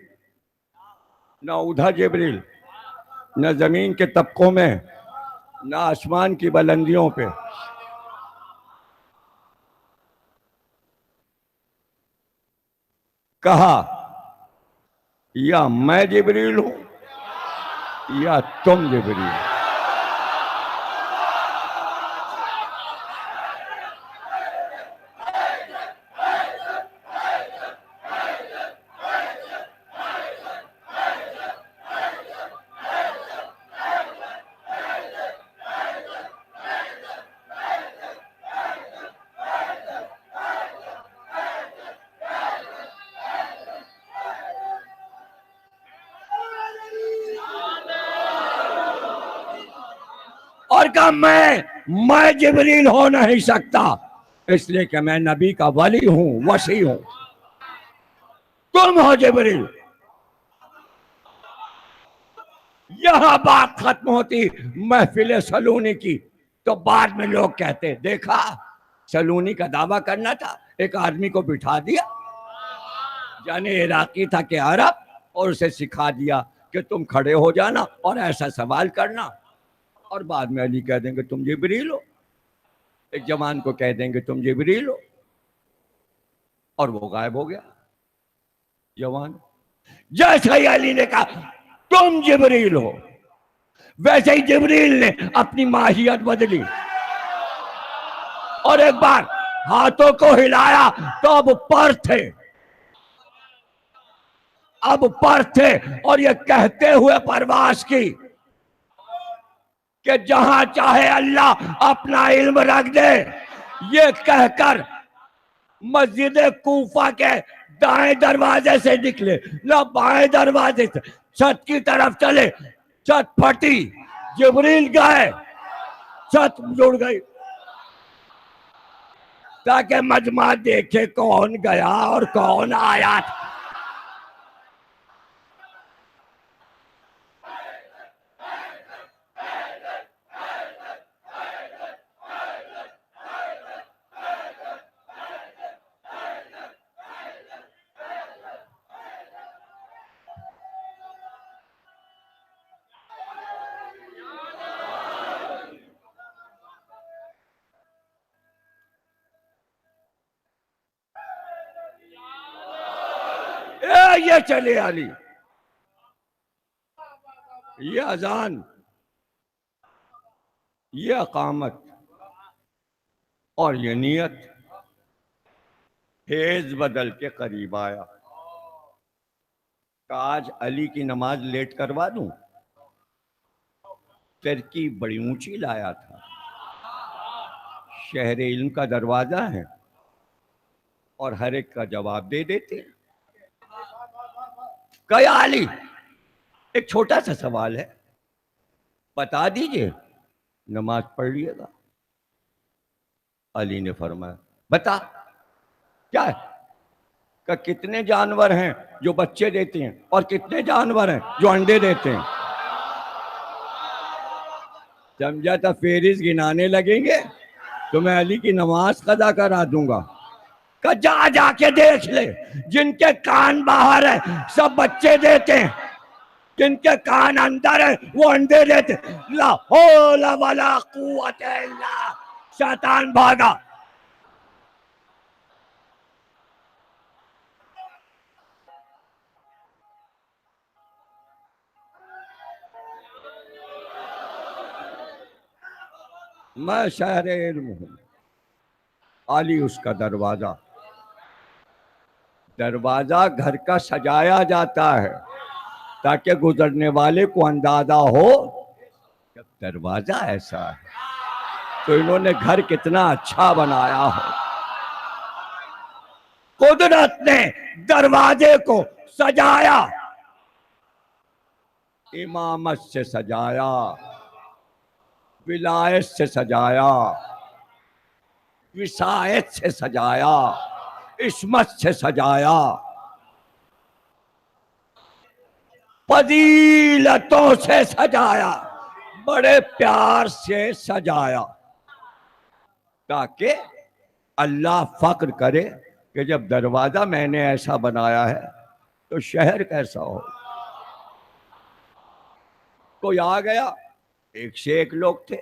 نہ ادھر جبریل، نہ زمین کے طبقوں میں نہ آسمان کی بلندیوں پہ، کہا یا میں جبریل ہوں یا تم جبریل؟ اور کہا میں جبریل ہو نہیں سکتا، اس لیے کہ میں نبی کا ولی ہوں، وصی ہوں، تم ہو جبریل۔ یہاں بات ختم ہوتی محفل سلونی کی، تو بعد میں لوگ کہتے دیکھا سلونی کا دعویٰ کرنا تھا، ایک آدمی کو بٹھا دیا، جانے عراقی تھا کہ عرب، اور اسے سکھا دیا کہ تم کھڑے ہو جانا اور ایسا سوال کرنا، اور بعد میں علی کہہ دیں گے تم جبریل ہو، ایک جوان کو کہہ دیں گے تم جبریل ہو، اور وہ غائب ہو گیا جوان۔ جیسا ہی علی نے کہا تم جبریل ہو، ویسے ہی جبریل نے اپنی ماہیت بدلی، اور ایک بار ہاتھوں کو ہلایا تو اب پر تھے، اور یہ کہتے ہوئے پرواز کی کہ جہاں چاہے اللہ اپنا علم رکھ دے، یہ کہہ کر مسجد کوفہ کے دائیں دروازے سے نکلے، نہ بائیں دروازے سے، چھت کی طرف چلے، چھت پھٹی، جبریل گئے، چھت جڑ گئی، تاکہ مجمع دیکھے کون گیا اور کون آیا تھا۔ یہ چلے علی، یہ اذان، یہ اقامت اور یہ نیت، حیض بدل کے قریب آیا، کہ آج علی کی نماز لیٹ کروا دوں، ترکیب بڑی اونچی لایا تھا، شہر علم کا دروازہ ہے اور ہر ایک کا جواب دے دیتے۔ کہا علی ایک چھوٹا سا سوال ہے، بتا دیجئے، نماز پڑھ لیے گا؟ علی نے فرمایا بتا کیا ہے؟ کہ کتنے جانور ہیں جو بچے دیتے ہیں اور کتنے جانور ہیں جو انڈے دیتے ہیں؟ سمجھا تھا فہرست گنانے لگیں گے تو میں علی کی نماز قضا کرا دوں گا. کہ جا جا کے دیکھ لے، جن کے کان باہر ہے سب بچے دیتے ہیں، جن کے کان اندر ہے وہ انڈے دیتے. لا حول ولا قوت الا، شیطان بھاگا. میں شہر علم ہوں، علی اس کا دروازہ. دروازہ گھر کا سجایا جاتا ہے تاکہ گزرنے والے کو اندازہ ہو کہ دروازہ ایسا ہے تو انہوں نے گھر کتنا اچھا بنایا ہو. قدرت نے دروازے کو سجایا، امامت سے سجایا، ولایت سے سجایا، وصایت سے سجایا، عصمت سے سجایا، فضیلتوں سے سجایا، بڑے پیار سے سجایا تاکہ اللہ فخر کرے کہ جب دروازہ میں نے ایسا بنایا ہے تو شہر کیسا ہو. کوئی آ گیا، ایک سے ایک لوگ تھے.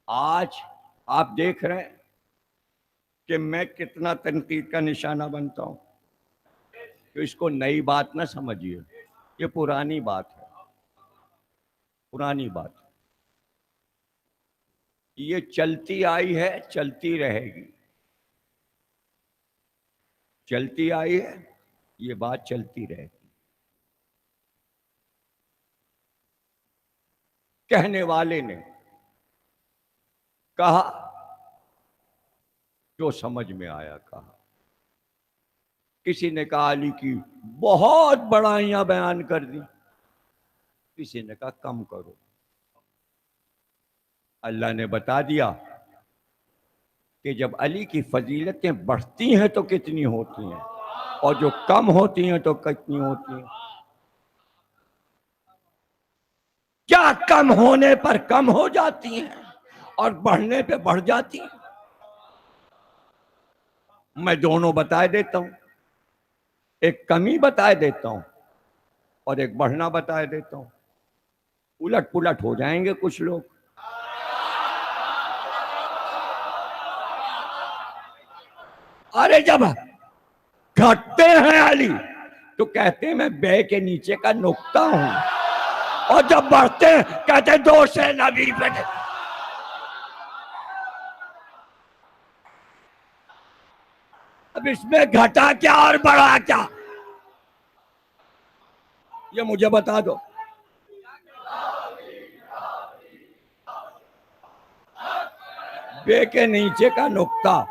آج آپ دیکھ رہے ہیں کہ میں کتنا تنقید کا نشانہ بنتا ہوں. تو اس کو نئی بات نہ سمجھیے، یہ پرانی بات ہے، پرانی بات. یہ چلتی آئی ہے، چلتی رہے گی. چلتی آئی ہے، یہ بات چلتی رہے گی. کہنے والے نے کہا جو سمجھ میں آیا کہا. کسی نے کہا علی کی بہت بڑائیاں بیان کر دی، کسی نے کہا کم کرو. اللہ نے بتا دیا کہ جب علی کی فضیلتیں بڑھتی ہیں تو کتنی ہوتی ہیں اور جو کم ہوتی ہیں تو کتنی ہوتی ہیں. کیا کم ہونے پر کم ہو جاتی ہیں اور بڑھنے پہ بڑھ جاتی ہیں؟ میں دونوں بتا دیتا ہوں، ایک کمی بتا دیتا ہوں اور ایک بڑھنا بتا دیتا ہوں. الٹ پلٹ ہو جائیں گے کچھ لوگ. ارے جب گھٹتے ہیں علی تو کہتے ہیں میں بے کے نیچے کا نقطہ ہوں، اور جب بڑھتے ہیں کہتے ہیں دو سے نبی پہ. اب اس میں گھٹا کیا اور بڑھا کیا، یہ مجھے بتا دو. بے کے نیچے کا نقطہ.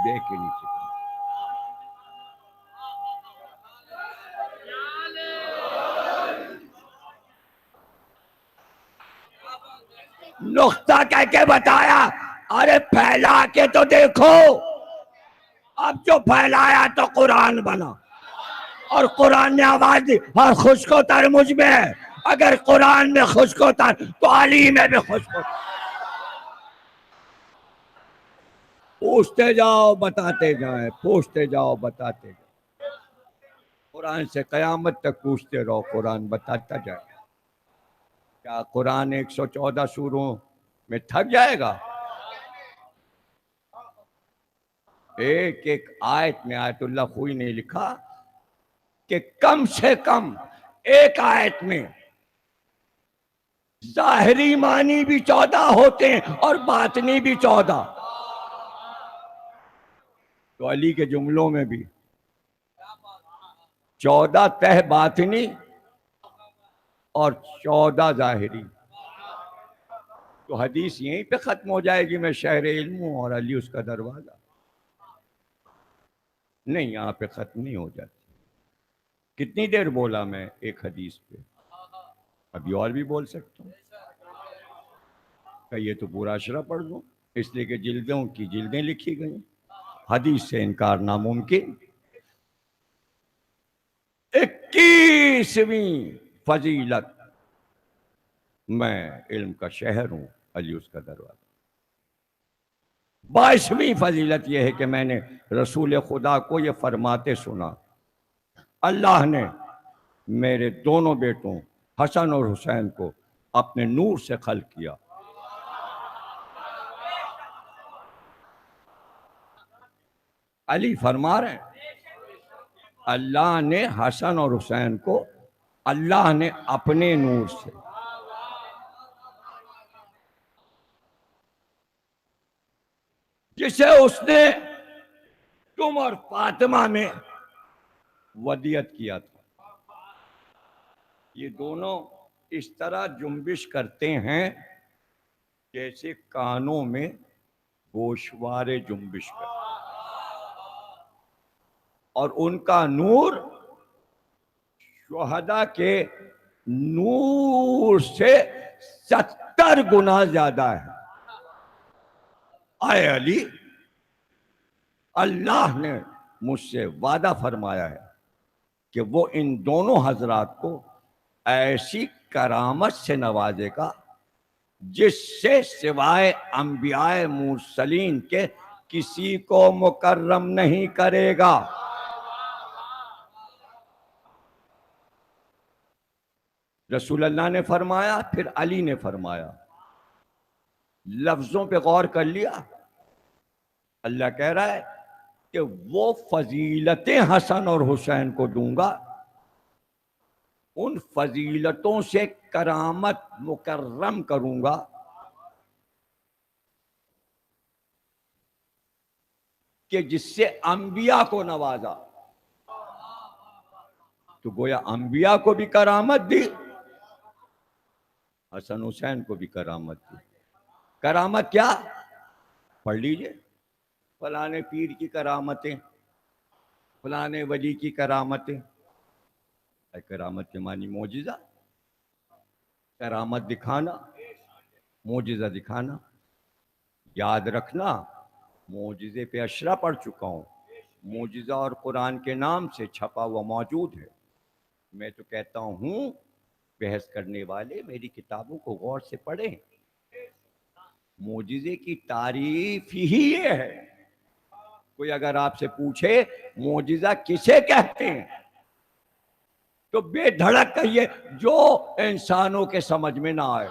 بے کے نیچے کا نقطہ کہہ کے بتایا. ارے پھیلا کے تو دیکھو. اب جو پھیلایا تو قرآن بنا، اور قرآن نے آواز دی اور خشک و تر مجھ میں ہے. اگر قرآن میں خشک و تر تو علی میں بھی خشک و تر. پوچھتے جاؤ بتاتے جائیں، پوچھتے جاؤ بتاتے جائیں. قرآن سے قیامت تک پوچھتے رہو، قرآن بتاتا جائے. کیا قرآن 114 سوروں میں تھک جائے گا؟ ایک ایک آیت میں آیت اللہ خوئی نے لکھا کہ کم سے کم ایک آیت میں ظاہری معنی بھی 14 ہوتے ہیں اور باطنی بھی 14. تو علی کے جملوں میں بھی 14 تہ باطنی اور 14 ظاہری. تو حدیث یہیں پہ ختم ہو جائے گی میں شہر علم ہوں اور علی اس کا دروازہ. نہیں، یہاں پہ ختم نہیں ہو جاتی. کتنی دیر بولا میں ایک حدیث پہ؟ ابھی اور بھی بول سکتا ہوں. کہ یہ تو پورا اشرا پڑھ دوں، اس لیے کہ جلدوں کی جلدیں لکھی گئیں، حدیث سے انکار ناممکن۔ 21ویں فضیلت، میں علم کا شہر ہوں، علی اس کا دروازہ۔ 22ویں فضیلت یہ ہے کہ میں نے رسول خدا کو یہ فرماتے سنا، اللہ نے میرے دونوں بیٹوں حسن اور حسین کو اپنے نور سے خلق کیا۔ علی فرما رہے ہیں اللہ نے حسن اور حسین کو اللہ نے اپنے نور سے، جسے اس نے تم اور فاطمہ میں ودیعت کیا تھا۔ یہ دونوں اس طرح جنبش کرتے ہیں جیسے کانوں میں گوشوارے جنبش کرتے، اور ان کا نور شہداء کے نور سے 70 گنا زیادہ ہے۔ اے علی، اللہ نے مجھ سے وعدہ فرمایا ہے کہ وہ ان دونوں حضرات کو ایسی کرامت سے نوازے گا جس سے سوائے انبیاء مرسلین کے کسی کو مکرم نہیں کرے گا۔ رسول اللہ نے فرمایا، پھر علی نے فرمایا، لفظوں پہ غور کر لیا۔ اللہ کہہ رہا ہے کہ وہ فضیلتیں حسن اور حسین کو دوں گا، ان فضیلتوں سے کرامت مکرم کروں گا کہ جس سے انبیاء کو نوازا۔ تو گویا انبیاء کو بھی کرامت دی، حسن حسین کو بھی کرامت دی۔ کرامت کیا؟ پڑھ لیجئے، فلانے پیر کی کرامتیں، فلانے ولی کی کرامتیں۔ کرامت کے معنی معجزہ، کرامت دکھانا، معجزہ دکھانا۔ یاد رکھنا، معجزے پہ اشرا پڑھ چکا ہوں، معجزہ اور قرآن کے نام سے چھپا ہوا موجود ہے۔ میں تو کہتا ہوں بحث کرنے والے میری کتابوں کو غور سے پڑھیں۔ معجزے کی تعریف ہی یہ ہے۔ کوئی اگر آپ سے پوچھے معجزہ کسے کہتے ہیں تو بے دھڑک کہیے جو انسانوں کے سمجھ میں نہ آئے،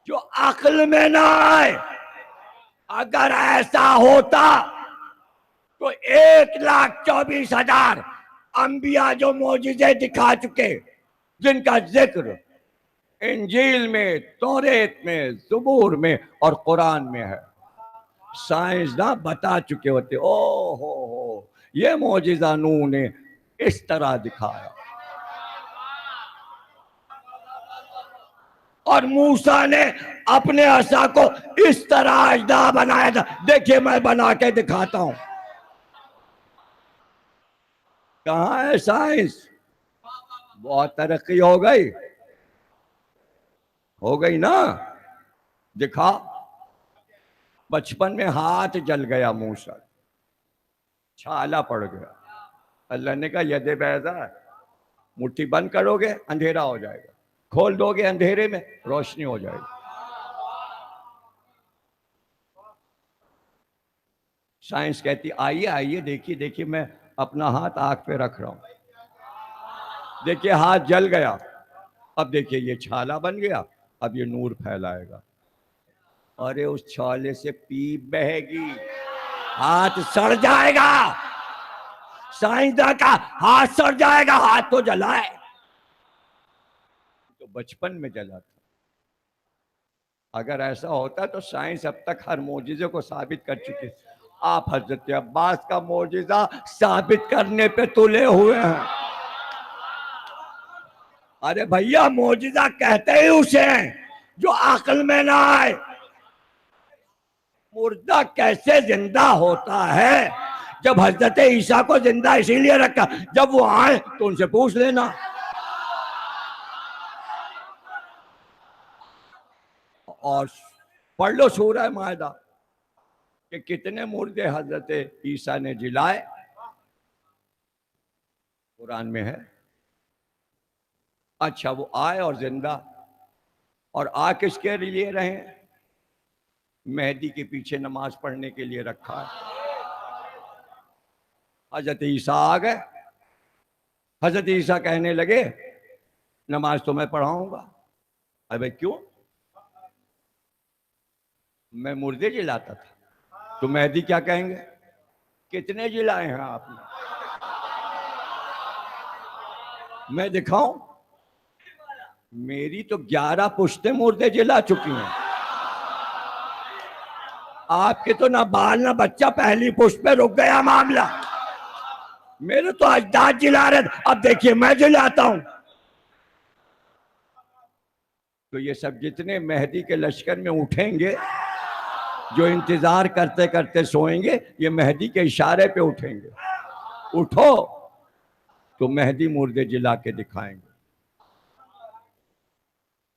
جو عقل میں نہ آئے۔ اگر ایسا ہوتا تو 1,24,000 انبیاء جو معجزے دکھا چکے، جن کا ذکر انجیل میں، توریت میں، زبور میں اور قرآن میں ہے، سائنسداں بتا چکے ہوتے، او ہو یہ معجزہ نوح نے اس طرح دکھایا، اور موسیٰ نے اپنے عصا کو اس طرح اژدہا بنایا تھا، دیکھیے میں بنا کے دکھاتا ہوں۔ کہاں ہے سائنس؟ بہت ترقی ہو گئی نا، دکھا۔ بچپن میں ہاتھ جل گیا موسیٰ، چھالا پڑ گیا، اللہ نے کہا ید بیضا، مٹھی بند کرو گے اندھیرا ہو جائے گا، کھول دو گے اندھیرے میں روشنی ہو جائے گی۔ سائنس کہتی آئیے دیکھیے میں اپنا ہاتھ آنکھ پہ رکھ رہا ہوں، دیکھیے ہاتھ جل گیا، اب دیکھیے یہ چھالا بن گیا، اب یہ نور پھیلائے گا، ارے اس چھالے سے پیپ بہے گی، ہاتھ سڑ جائے گا۔ سائنسداں کا ہاتھ سڑ جائے گا، ہاتھ تو جلا ہے، تو بچپن میں جلا تھا۔ اگر ایسا ہوتا تو سائنس اب تک ہر معجزے کو ثابت کر چکی۔ آپ حضرت عباس کا معجزہ ثابت کرنے پہ تلے ہوئے ہیں۔ ارے بھیا معجزہ کہتے ہی اسے ہیں جو عقل میں نہ آئے۔ مردہ کیسے زندہ ہوتا ہے جب حضرت عیسیٰ کو زندہ اسی لیے رکھا، جب وہ آئے تو ان سے پوچھ لینا. اور پڑھ لو سورہ مائدہ کہ کتنے مردے حضرت عیسیٰ نے جلائے، قرآن میں ہے. اچھا وہ آئے اور زندہ، اور آ کس کے لیے رہے؟ مہدی کے پیچھے نماز پڑھنے کے لیے رکھا ہے. حضرت عیسیٰ آ گئے، حضرت عیسیٰ کہنے لگے نماز تو میں پڑھاؤں گا. ابے کیوں؟ میں مردے جلاتا تھا. تو مہدی کیا کہیں گے؟ کتنے جلائے ہیں آپ نے؟ میں دکھاؤں؟ میری تو 11 پشتیں مردے جلا چکی ہیں. آپ کے تو نہ بال نہ بچہ، پہلی پشت پہ رک گیا معاملہ. میرے تو اجداد جلا رہے تھے، اب دیکھیے میں جلاتا ہوں. تو یہ سب جتنے مہدی کے لشکر میں اٹھیں گے، جو انتظار کرتے کرتے سوئیں گے، یہ مہدی کے اشارے پہ اٹھیں گے. اٹھو تو مہدی مردے جلا کے دکھائیں گے.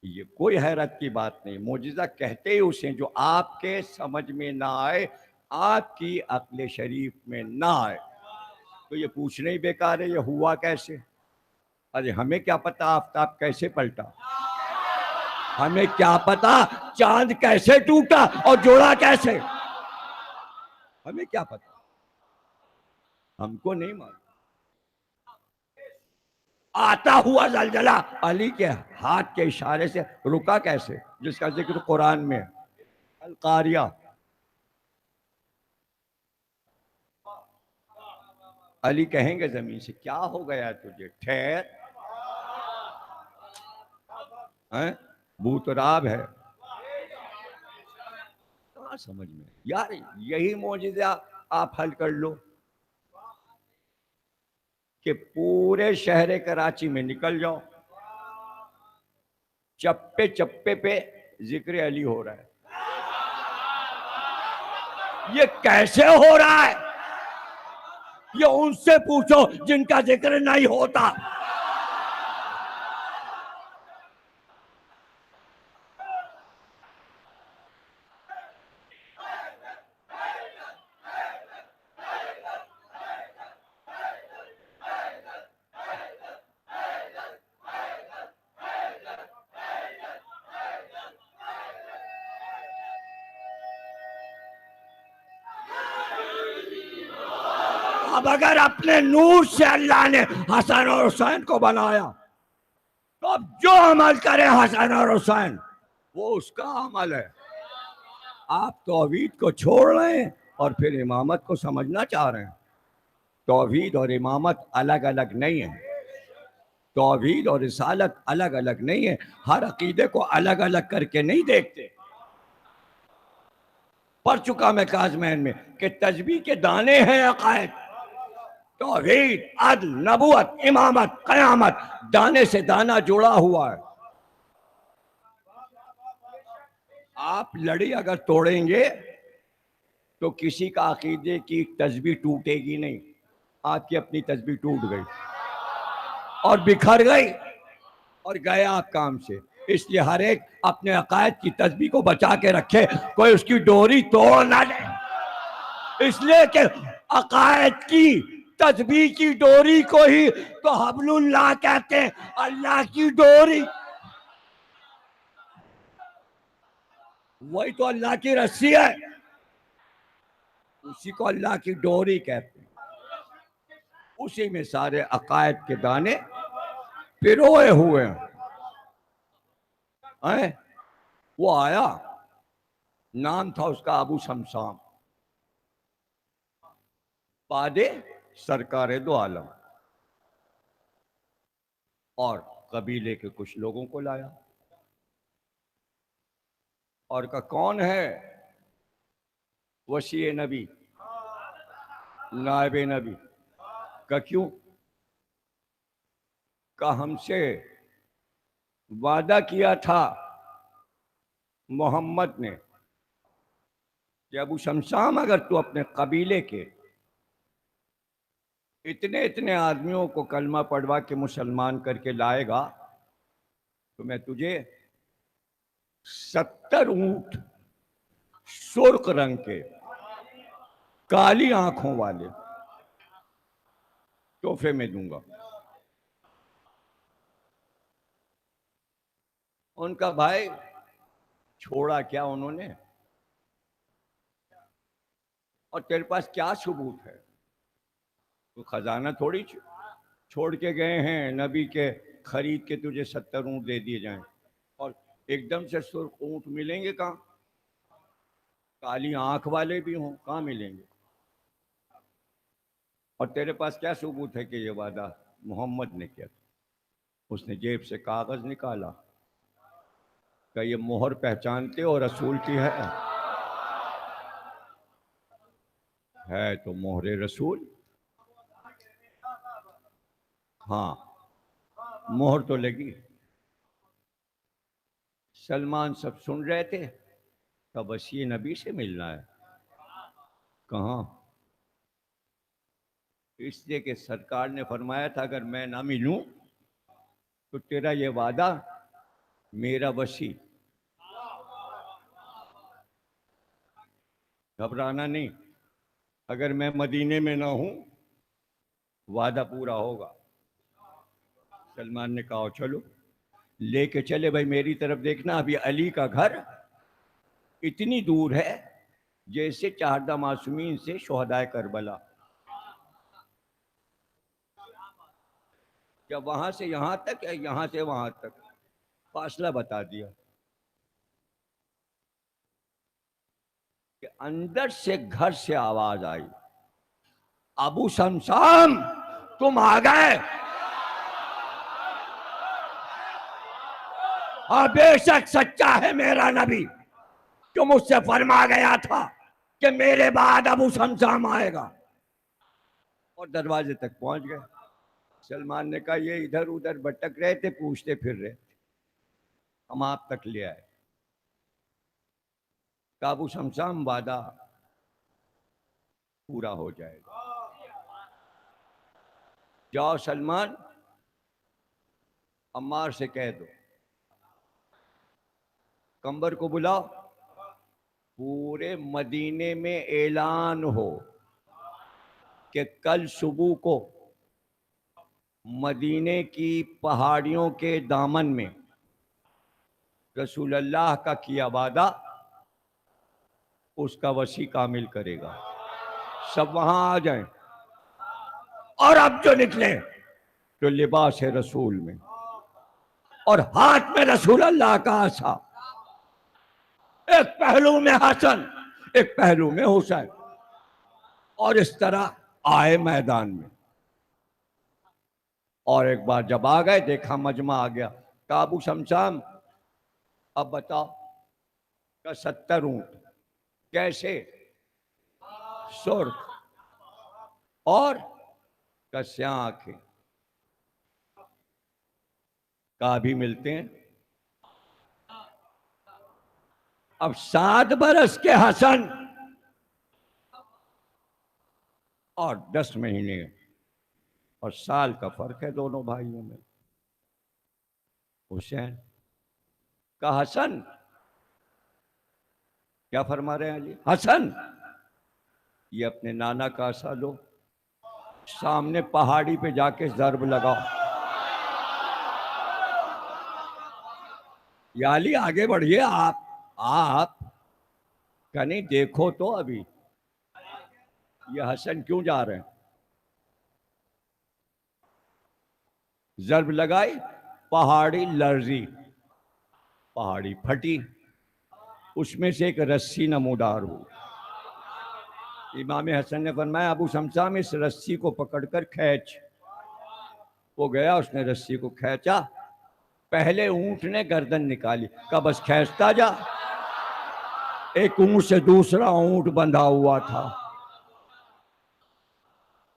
یہ کوئی حیرت کی بات نہیں. معجزہ کہتے ہی اسے جو آپ کے سمجھ میں نہ آئے، آپ کی عقل شریف میں نہ آئے. تو یہ پوچھنا ہی بیکار ہے یہ ہوا کیسے. ارے ہمیں کیا پتا آفتاب کیسے پلٹا، ہمیں کیا پتا چاند کیسے ٹوٹا اور جوڑا کیسے، ہمیں کیا پتا، ہم کو نہیں معلوم. آتا ہوا زلزلہ علی کے ہاتھ کے اشارے سے رکا کیسے، جس کا ذکر قرآن میں القاریہ. علی کہیں گے زمین سے کیا ہو گیا تجھے، ٹھہر، بوتراب ہے. کہاں سمجھ میں یار. یہی معجزہ آپ حل کر لو کہ پورے شہر کراچی میں نکل جاؤ، چپے چپے پہ ذکر علی ہو رہا ہے. یہ کیسے ہو رہا ہے؟ یہ ان سے پوچھو جن کا ذکر نہیں ہوتا. اب اگر اپنے نور سے اللہ نے حسن اور حسین کو بنایا تو اب جو عمل کرے حسن اور حسین وہ اس کا عمل ہے. آپ توحید کو چھوڑ رہے ہیں اور پھر امامت کو سمجھنا چاہ رہے ہیں. توحید اور امامت الگ الگ نہیں ہے، توحید اور رسالت الگ الگ نہیں ہے. ہر عقیدے کو الگ الگ کر کے نہیں دیکھتے. پڑھ چکا میں کاظمین میں کہ تسبیح کے دانے ہیں عقائد. توحید، عدل، نبوت، امامت، قیامت، دانے سے دانہ جڑا ہوا ہے. آپ لڑی اگر توڑیں گے تو کسی کا عقیدے کی تسبیح ٹوٹے گی نہیں. آپ کی اپنی تسبیح ٹوٹ گئی اور بکھر گئی اور گیا آپ کام سے. اس لیے ہر ایک اپنے عقائد کی تسبیح کو بچا کے رکھے، کوئی اس کی ڈوری توڑ نہ لے. اس لیے کہ عقائد کی تسبیح کی ڈوری کو ہی تو حبل اللہ کہتے ہیں، اللہ کی ڈوری. وہی تو اللہ کی رسی ہے، اسی کو اللہ کی ڈوری کہتے ہیں. اسی میں سارے عقائد کے دانے پروئے ہوئے ہیں. وہ آیا، نام تھا اس کا ابو شمشام، پادے سرکار دو عالم، اور قبیلے کے کچھ لوگوں کو لایا اور کہا کون ہے؟ وصی نبی، نائب نبی. کہا کیوں؟ کہا ہم سے وعدہ کیا تھا محمد نے کہ ابو شمشام اگر تو اپنے قبیلے کے اتنے اتنے آدمیوں کو کلمہ پڑھوا کے مسلمان کر کے لائے گا تو میں تجھے 70 اونٹ سرخ رنگ کے کالی آنکھوں والے تحفے میں دوں گا. ان کا بھائی چھوڑا کیا انہوں نے؟ اور تیرے پاس کیا ثبوت ہے؟ تو خزانہ تھوڑی چھوڑ کے گئے ہیں نبی کے خرید کے تجھے 70 اونٹ دے دیے جائیں اور ایک دم سے سرخ اونٹ ملیں گے کہاں؟ کالی آنکھ والے بھی ہوں کہاں ملیں گے؟ اور تیرے پاس کیا ثبوت ہے کہ یہ وعدہ محمد نے کیا تھا؟ اس نے جیب سے کاغذ نکالا کہ یہ مہر پہچانتے ہو رسول کی ہے تو مہر رسول. ہاں مہر تو لگی. سلمان سب سن رہے تھے کہ بس یہ نبی سے ملنا ہے. کہاں؟ اس لیے کہ سرکار نے فرمایا تھا اگر میں نہ ملوں تو تیرا یہ وعدہ میرا وسیع. گھبرانا نہیں، اگر میں مدینے میں نہ ہوں وعدہ پورا ہوگا. سلمان نے کہا چلو لے کے چلے. بھائی میری طرف دیکھنا، ابھی علی کا گھر اتنی دور ہے جیسے چہاردہ معصومین سے شہدائے کربلا. کیا وہاں سے یہاں تک یا یہاں سے وہاں تک؟ فاصلہ بتا دیا کہ اندر سے گھر سے آواز آئی، ابو شمشام تم آ گئے. اور بے شک سچا ہے میرا نبی جو مجھ سے فرما گیا تھا کہ میرے بعد ابو شمشام آئے گا. اور دروازے تک پہنچ گئے. سلمان نے کہا یہ ادھر ادھر بھٹک رہے تھے، پوچھتے پھر رہے تھے، ہم آپ تک لے آئے. کہ ابو شمشام وعدہ پورا ہو جائے گا. جاؤ سلمان عمار سے کہہ دو کمبر کو بلاؤ، پورے مدینے میں اعلان ہو کہ کل صبح کو مدینے کی پہاڑیوں کے دامن میں رسول اللہ کا کیا وعدہ اس کا وسیع کامل کرے گا. سب وہاں آ جائیں اور اب جو نکلے تو لباس رسول میں اور ہاتھ میں رسول اللہ کا عصا، ایک پہلو میں حسن ایک پہلو میں حسین، اور اس طرح آئے میدان میں. اور ایک بار جب آ گئے دیکھا مجمع آ گیا. کہ ابو شمشام اب بتاؤ کہ 70 اونٹ کیسے؟ سرخ اور کسیاں آنکھیں کا بھی ملتے ہیں. اب 7 برس کے حسن اور 10 مہینے اور سال کا فرق ہے دونوں بھائیوں میں. حسین کا حسن کیا فرما رہے ہیں جی؟ حسن یہ اپنے نانا کا عصا لو، سامنے پہاڑی پہ جا کے ضرب لگاؤ. یا علی آگے بڑھیے، آپ کہ نہیں دیکھو تو ابھی یہ حسن کیوں جا رہے ہیں. ضرب لگائی، پہاڑی لرزی، پہاڑی پھٹی، اس میں سے ایک رسی نمودار ہوئی. امام حسن نے فرمایا ابو شمشام اس رسی کو پکڑ کر کھینچ. وہ گیا، اس نے رسی کو کھینچا، پہلے اونٹ نے گردن نکالی. کہا بس کھینچتا جا. ایک اونٹ سے دوسرا اونٹ بندھا ہوا تھا.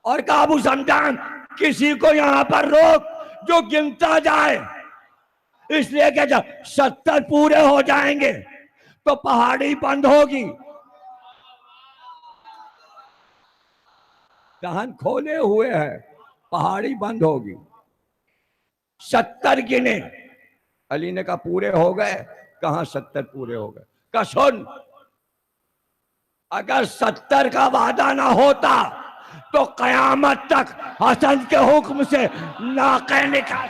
اور کہا ابو شمشام کسی کو یہاں پر روک جو گنتا جائے، اس لیے کہ جب 70 پورے ہو جائیں گے تو پہاڑی بند ہوگی. دہن کھولے ہوئے ہے، پہاڑی بند ہوگی. 70 گنے. علی نے کہا پورے ہو گئے. کہاں 70 پورے ہو گئے. کہا سن، اگر 70 کا وعدہ نہ ہوتا تو قیامت تک حسن کے حکم سے ناقے نکال.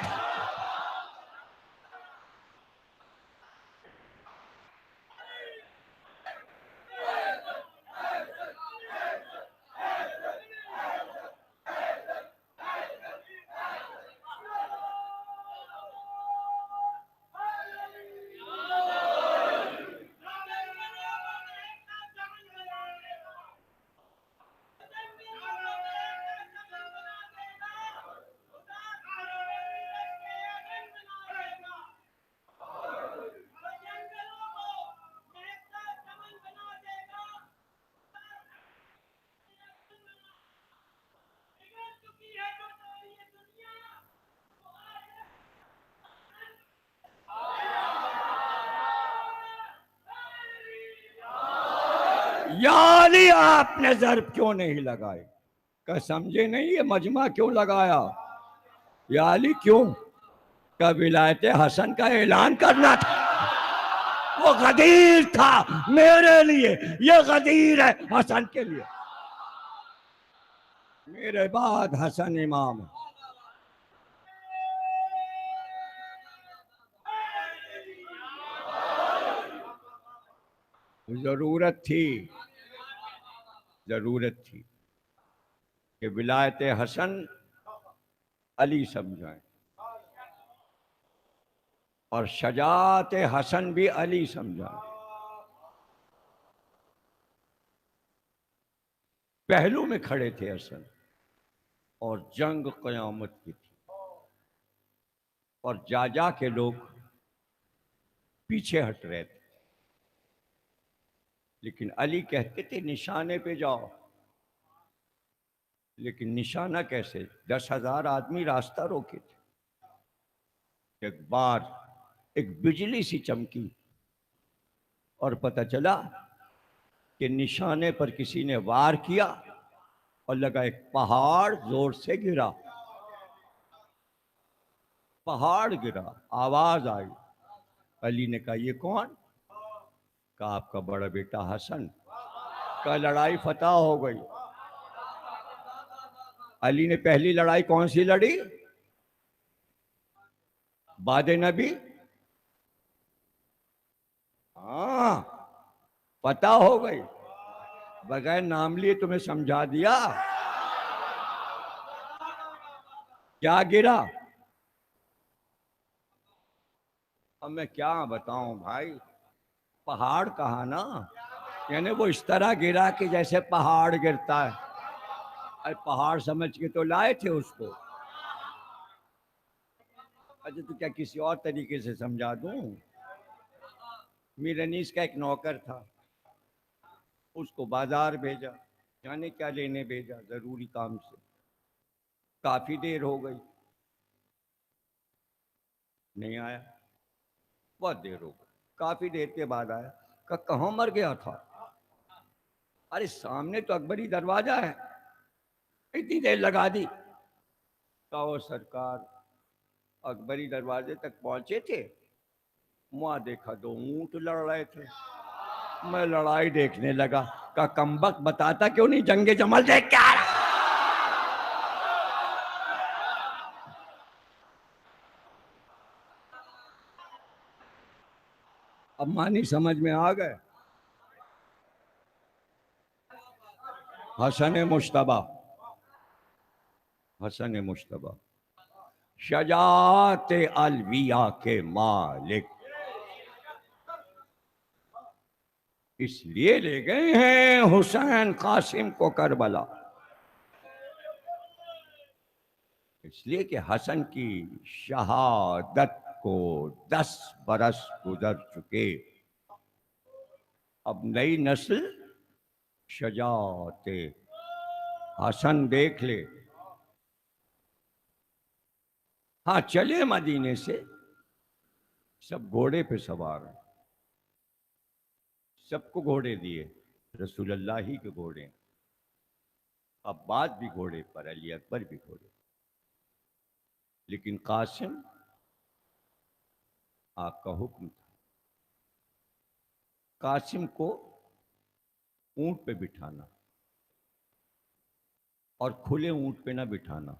یا علی آپ نے ضرب کیوں نہیں لگائی؟ کہ سمجھے نہیں یہ مجمع کیوں لگایا؟ یا علی کیوں؟ کہ ولایت حسن کا اعلان کرنا تھا. وہ غدیر تھا میرے لیے، یہ غدیر ہے حسن کے لیے. میرے بعد حسن امام ہے. ضرورت تھی کہ ولایت حسن علی سمجھائیں اور شجاعت حسن بھی علی سمجھائیں. پہلو میں کھڑے تھے حسن، اور جنگ قیامت کی تھی، اور جا کے لوگ پیچھے ہٹ رہے تھے. لیکن علی کہتے تھے نشانے پہ جاؤ. لیکن نشانہ کیسے؟ 10,000 آدمی راستہ روکے تھے. ایک بار ایک بجلی سی چمکی اور پتہ چلا کہ نشانے پر کسی نے وار کیا اور لگا ایک پہاڑ زور سے گرا. پہاڑ گرا، آواز آئی. علی نے کہا یہ کون؟ کہا آپ کا بڑا بیٹا حسن. کہا لڑائی فتح ہو گئی. علی نے پہلی لڑائی کون سی لڑی؟ بعد نبی. ہاں فتح ہو گئی. بغیر نام لیے تمہیں سمجھا دیا. کیا گرا؟ اب میں کیا بتاؤں بھائی، پہاڑ کہا نا، یعنی وہ اس طرح گرا کہ جیسے پہاڑ گرتا ہے. ارے پہاڑ سمجھ کے تو لائے تھے اس کو. اچھا تو کیا کسی اور طریقے سے سمجھا دوں؟ میرنیس کا ایک نوکر تھا، اس کو بازار بھیجا، جانے کیا لینے بھیجا، ضروری کام سے. کافی دیر ہو گئی، نہیں آیا. بہت دیر ہو گئی، کافی دیر کے بعد آیا. کہاں مر گیا تھا؟ ارے سامنے تو اکبری دروازہ ہے، اتنی دیر لگا دی. کہو سرکار اکبری دروازے تک پہنچے تھے، وہاں دیکھا 2 اونٹ لڑ رہے تھے. میں لڑائی دیکھنے لگا. کہ کمبخت بتاتا کیوں نہیں جنگ جمل دیکھ کے آ رہا. اب مانی سمجھ میں آ گئے. حسن مشتبہ شجاعت الویا کے مالک، اس لیے لے گئے ہیں حسین قاسم کو کربلا. اس لیے کہ حسن کی شہادت کو 10 برس گزر چکے. اب نئی نسل شجاعت حسن دیکھ لے. ہاں چلے مدینے سے، سب گھوڑے پہ سوار ہیں، سب کو گھوڑے دیے، رسول اللہ ہی کے گھوڑے. عباس بھی گھوڑے پر، علی اکبر بھی گھوڑے پر، لیکن قاسم آپ کا حکم تھا قاسم کو اونٹ پہ بٹھانا، اور کھلے اونٹ پہ نہ بٹھانا،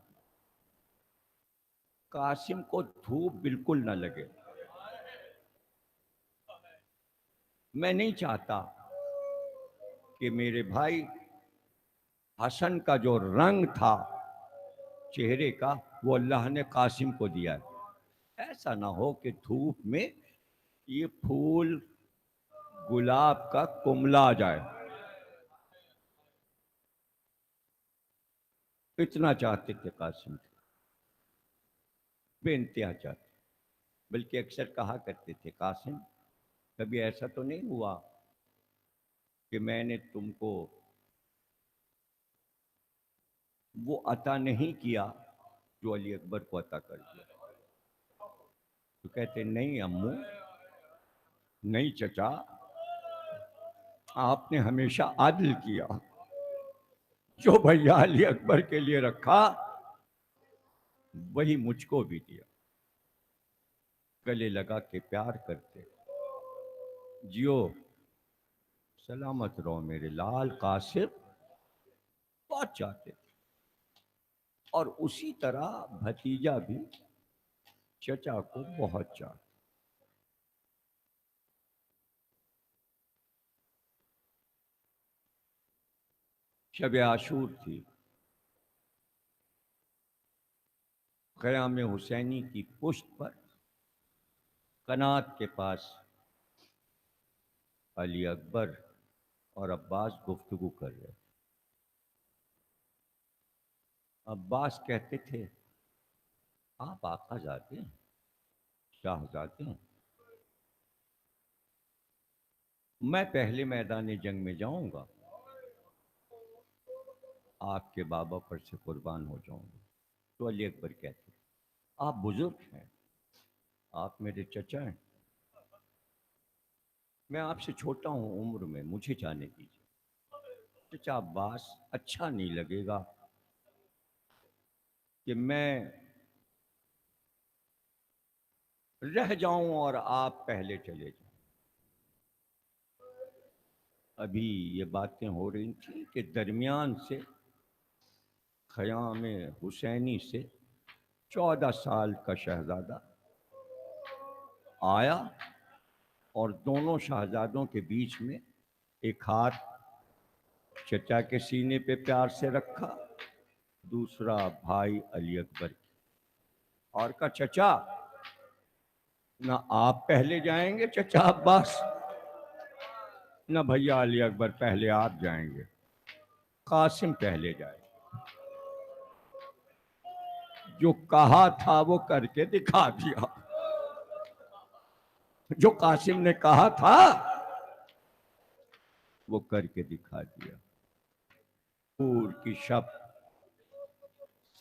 قاسم کو دھوپ بالکل نہ لگے۔ میں نہیں چاہتا کہ میرے بھائی حسن کا جو رنگ تھا چہرے کا وہ اللہ نے قاسم کو دیا ہے، ایسا نہ ہو کہ دھوپ میں یہ پھول گلاب کا کملا جائے۔ اتنا چاہتے تھے قاسم تھے، بے انتہا چاہتے، بلکہ اکثر کہا کرتے تھے قاسم کبھی ایسا تو نہیں ہوا کہ میں نے تم کو وہ عطا نہیں کیا جو علی اکبر کو عطا کر دیا؟ تو کہتے نہیں امو، نہیں چچا، آپ نے ہمیشہ عدل کیا، جو بھیا علی اکبر کے لیے رکھا وہی مجھ کو بھی دیا۔ گلے لگا کے پیار کرتے، جیو سلامت رہو میرے لال قاسم، بہت چاہتے تھے۔ اور اسی طرح بھتیجا بھی چچا کو بہت چاہتا۔ شب عاشور تھی، خیام حسینی کی پشت پر قنات کے پاس علی اکبر اور عباس گفتگو کر رہے۔ عباس کہتے تھے آپ آقا زادے ہیں، شاہزادے ہیں، میں پہلے میدان جنگ میں جاؤں گا، آپ کے بابا پر سے قربان ہو جاؤں گا۔ تو علی اکبر کہتے آپ بزرگ ہیں، آپ میرے چچا ہیں، میں آپ سے چھوٹا ہوں عمر میں، مجھے جانے دیجیے۔ چچا عباس اچھا نہیں لگے گا کہ میں رہ جاؤں اور آپ پہلے چلے جائیں۔ ابھی یہ باتیں ہو رہی تھیں کہ درمیان سے خیام حسینی سے 14 سال کا شہزادہ آیا اور دونوں شہزادوں کے بیچ میں ایک ہاتھ چچا کے سینے پہ پیار سے رکھا، دوسرا بھائی علی اکبر کی، اور کہا چچا نہ آپ پہلے جائیں گے چچا عباس، نہ بھیا علی اکبر پہلے آپ جائیں گے، قاسم پہلے جائے۔ جو کہا تھا وہ کر کے دکھا دیا، جو قاسم نے کہا تھا وہ کر کے دکھا دیا۔ پور کی شب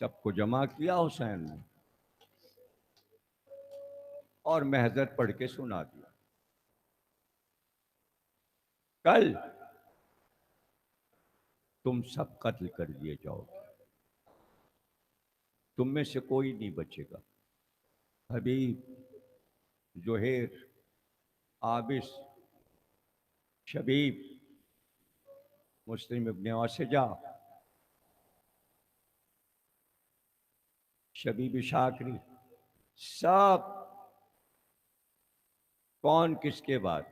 سب کو جمع کیا حسین نے اور محضر پڑھ کے سنا دیا، کل تم سب قتل کر دیے جاؤ گے، تم میں سے کوئی نہیں بچے گا۔ حبیب، زہیر، عابس، شبیب، مسلم ابن اوسجا، شبیب شاکری، سب کون کس کے بعد،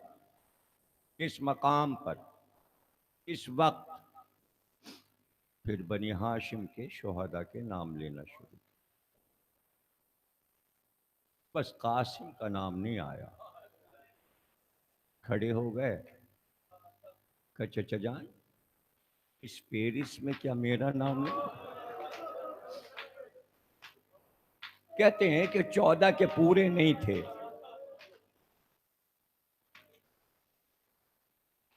کس مقام پر، کس وقت، پھر بنی ہاشم کے شہداء کے نام لینا شروع، بس قاسم کا نام نہیں آیا۔ کھڑے ہو گئے کہ چچا جان اس پیرس میں کیا میرا نام نہیں؟ کہتے ہیں کہ 14 کے پورے نہیں تھے،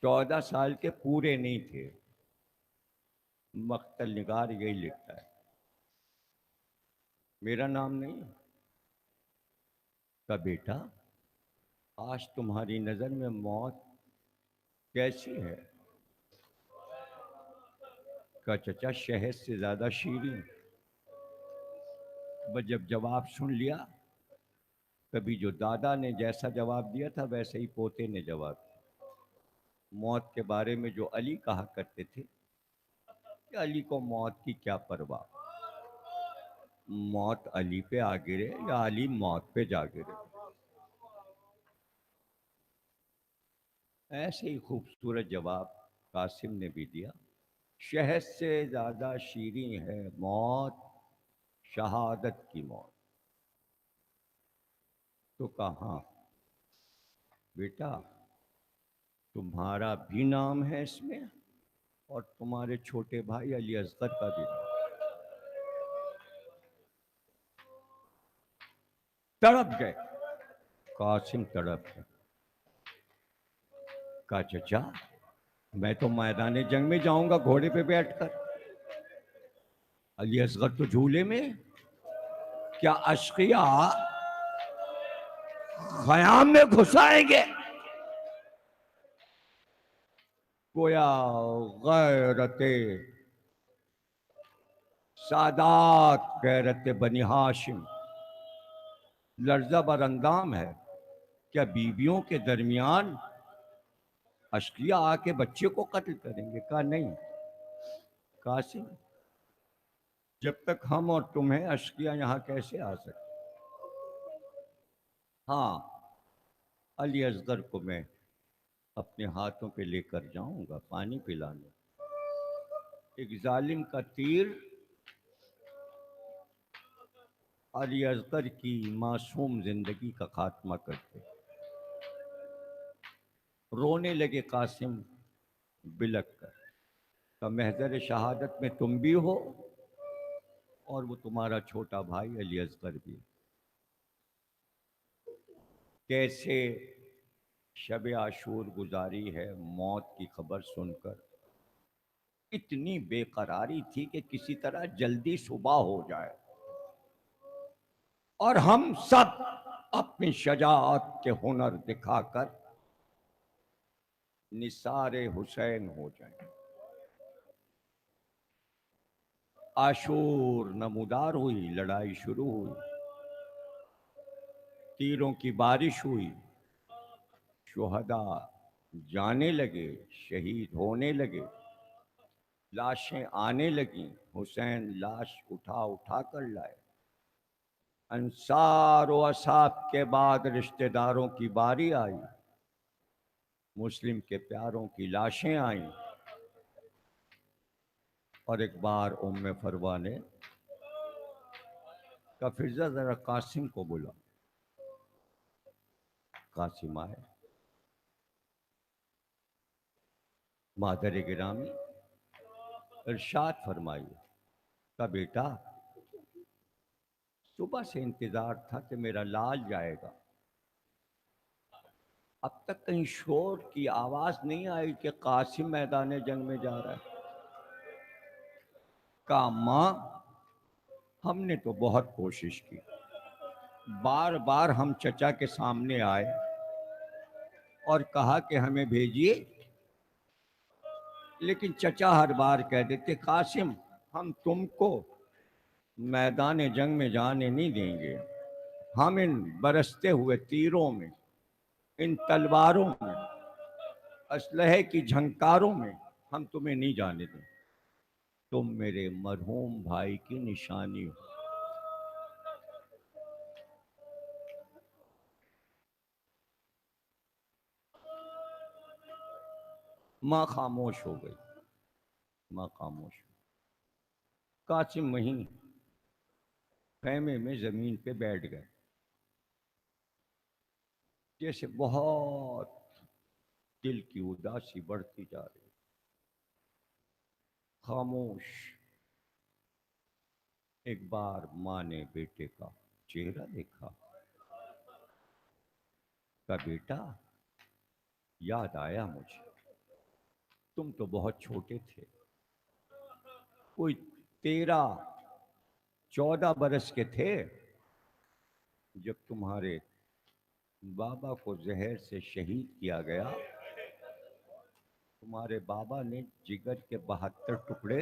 14 سال کے پورے نہیں تھے، مقتل نگار یہی لکھتا ہے، میرا نام نہیں کا بیٹا آج تمہاری نظر میں موت کیسی ہے؟ کا چچا شہد سے زیادہ شیریں. بس جب جواب سن لیا، کبھی جو دادا نے جیسا جواب دیا تھا ویسے ہی پوتے نے جواب دیا. موت کے بارے میں جو علی کہا کرتے تھے کہ علی کو موت کی کیا پرواہ، موت علی پہ آ گرے یا علی موت پہ جا گرے. ایسے ہی خوبصورت جواب قاسم نے بھی دیا. شہد سے زیادہ شیریں ہے موت، شہادت کی موت. تو کہاں بیٹا تمہارا بھی نام ہے اس میں، اور تمہارے چھوٹے بھائی علی اصغر کا بھی نام. تڑپ گئے، قاسم تڑپ گئے. کہا چچا میں تو میدان جنگ میں جاؤں گا گھوڑے پہ بیٹھ کر، علی اصغر تو جھولے میں. کیا اشقیاء خیام میں گھسائیں گے؟ گویا غیرت سادات، غیرت بنی ہاشم لرزہ بر اندام ہے. کیا بیویوں کے درمیان اشقیاء آ کے بچے کو قتل کریں گے؟ کہا نہیں قاسم، جب تک ہم اور تم ہیں اشقیاء یہاں کیسے آ سکتے. ہاں علی اصغر کو میں اپنے ہاتھوں پہ لے کر جاؤں گا پانی پلانے. ایک ظالم کا تیر علی اصغر کی معصوم زندگی کا خاتمہ کرتے. رونے لگے قاسم بلک کر. کا محضر شہادت میں تم بھی ہو اور وہ تمہارا چھوٹا بھائی علی اصغر بھی. کیسے شب عاشور گزاری ہے موت کی خبر سن کر. اتنی بے قراری تھی کہ کسی طرح جلدی صبح ہو جائے اور ہم سب اپنی شجاعت کے ہنر دکھا کر نثار حسین ہو جائیں. عاشور نمودار ہوئی، لڑائی شروع ہوئی، تیروں کی بارش ہوئی، شہداء جانے لگے، شہید ہونے لگے، لاشیں آنے لگیں. حسین لاش اٹھا اٹھا کر لائے. انصار و اصحاب کے بعد رشتہ داروں کی باری آئی. مسلم کے پیاروں کی لاشیں آئیں. اور ایک بار ام فروا نے کہا فضہ ذرا قاسم کو بلا. قاسم آئے. مادر گرامی ارشاد فرمائیے. کہا بیٹا صبح سے انتظار تھا کہ میرا لال جائے گا، اب تک کہیں شور کی آواز نہیں آئی کہ قاسم میدان جنگ میں جا رہا ہے. کہا ماں ہم نے تو بہت کوشش کی، بار بار ہم چچا کے سامنے آئے اور کہا کہ ہمیں بھیجیے، لیکن چچا ہر بار کہہ دیتے قاسم ہم تم کو میدان جنگ میں جانے نہیں دیں گے، ہم ان برستے ہوئے تیروں میں، ان تلواروں میں، اسلحے کی جھنکاروں میں ہم تمہیں نہیں جانے دیں. تم میرے مرحوم بھائی کی نشانی ہو. ماں خاموش ہو گئی. ماں خاموش ہو. قاسم وہیں خیمے میں زمین پہ بیٹھ گئے، جیسے بہت دل کی اداسی بڑھتی جا رہی. خاموش. ایک بار ماں نے بیٹے کا چہرہ دیکھا. کہا بیٹا یاد آیا مجھے، تم تو بہت چھوٹے تھے، کوئی 13-14 برس کے تھے جب تمہارے بابا کو زہر سے شہید کیا گیا. تمہارے بابا نے جگر کے 72 ٹکڑے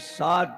7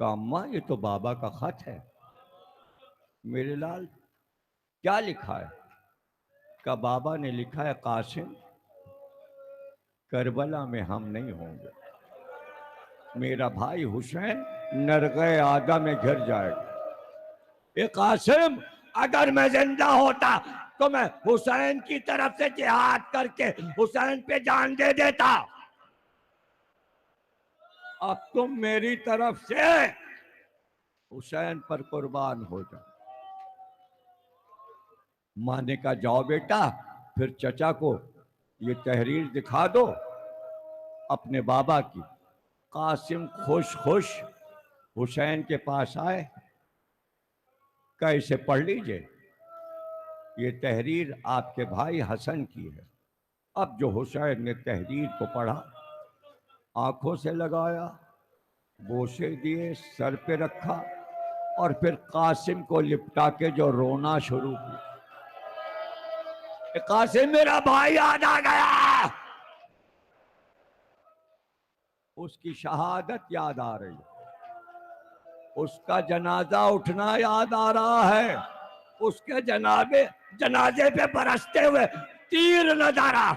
کہا اماں یہ تو بابا کا خط ہے۔ میرے لال کیا لکھا ہے؟ کہا بابا نے لکھا ہے قاسم کربلا میں ہم نہیں ہوں گے، میرا بھائی حسین نرغہ آدم میں گھر جائے گا۔ اے قاسم اگر میں زندہ ہوتا تو میں حسین کی طرف سے جہاد کر کے حسین پہ جان دے دیتا، اب تم میری طرف سے حسین پر قربان ہو جاؤ۔ ماں نے کہا جاؤ بیٹا، پھر چچا کو یہ تحریر دکھا دو اپنے بابا کی۔ قاسم خوش خوش حسین کے پاس آئے، کہ اسے پڑھ لیجئے، یہ تحریر آپ کے بھائی حسن کی ہے۔ اب جو حسین نے تحریر کو پڑھا، آنکھوں سے لگایا، بوسے دیے، سر پہ رکھا، اور پھر قاسم کو لپٹا کے جو رونا شروع کیا۔ قاسم میرا بھائی یاد آ گیا، اس کی شہادت یاد آ رہی ہے، اس کا جنازہ اٹھنا یاد آ رہا ہے، اس کے جنازے پہ برستے ہوئے تیر نظر آ۔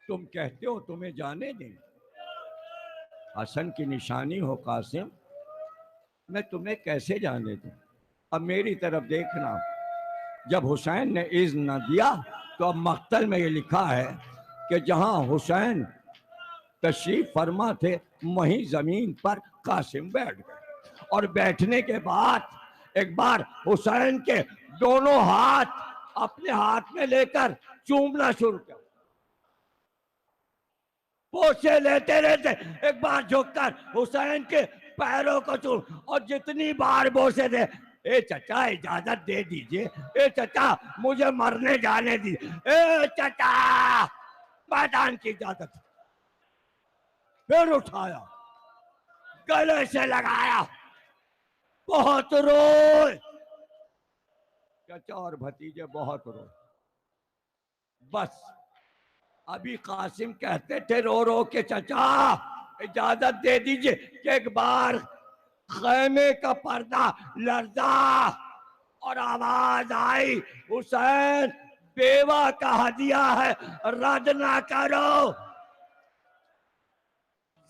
تم کہتے ہو تمہیں جانے دیں، حسن کی نشانی ہو قاسم، میں تمہیں کیسے جانے دوں؟ اب میری طرف دیکھنا، جب حسین نے اذن نہ دیا تو اب مقتل میں یہ لکھا ہے کہ جہاں حسین تشریف فرما تھے وہیں زمین پر قاسم بیٹھ گئے، اور بیٹھنے کے بعد ایک بار حسین کے دونوں ہاتھ اپنے ہاتھ میں لے کر چومنا شروع کیا، بوسے لیتے لیتے ایک بار جھک کر حسین کے پیروں کو چوم، اور جتنی بار بوسے دے، اے چچا اجازت دے دیجئے، اے چچا مجھے مرنے جانے دیجئے، اے چچا میدان کی اجازت۔ پھر اٹھایا، گلے سے لگایا، بہت روئے، چچا اور بھتیجے بہت روئے۔ بس ابھی قاسم کہتے تھے رو رو کے چچا اجازت دے دیجئے کہ ایک بار خیمے کا پردہ لرزا اور آواز آئی، حسین بیوہ کا ہدیہ ہے رد نہ کرو۔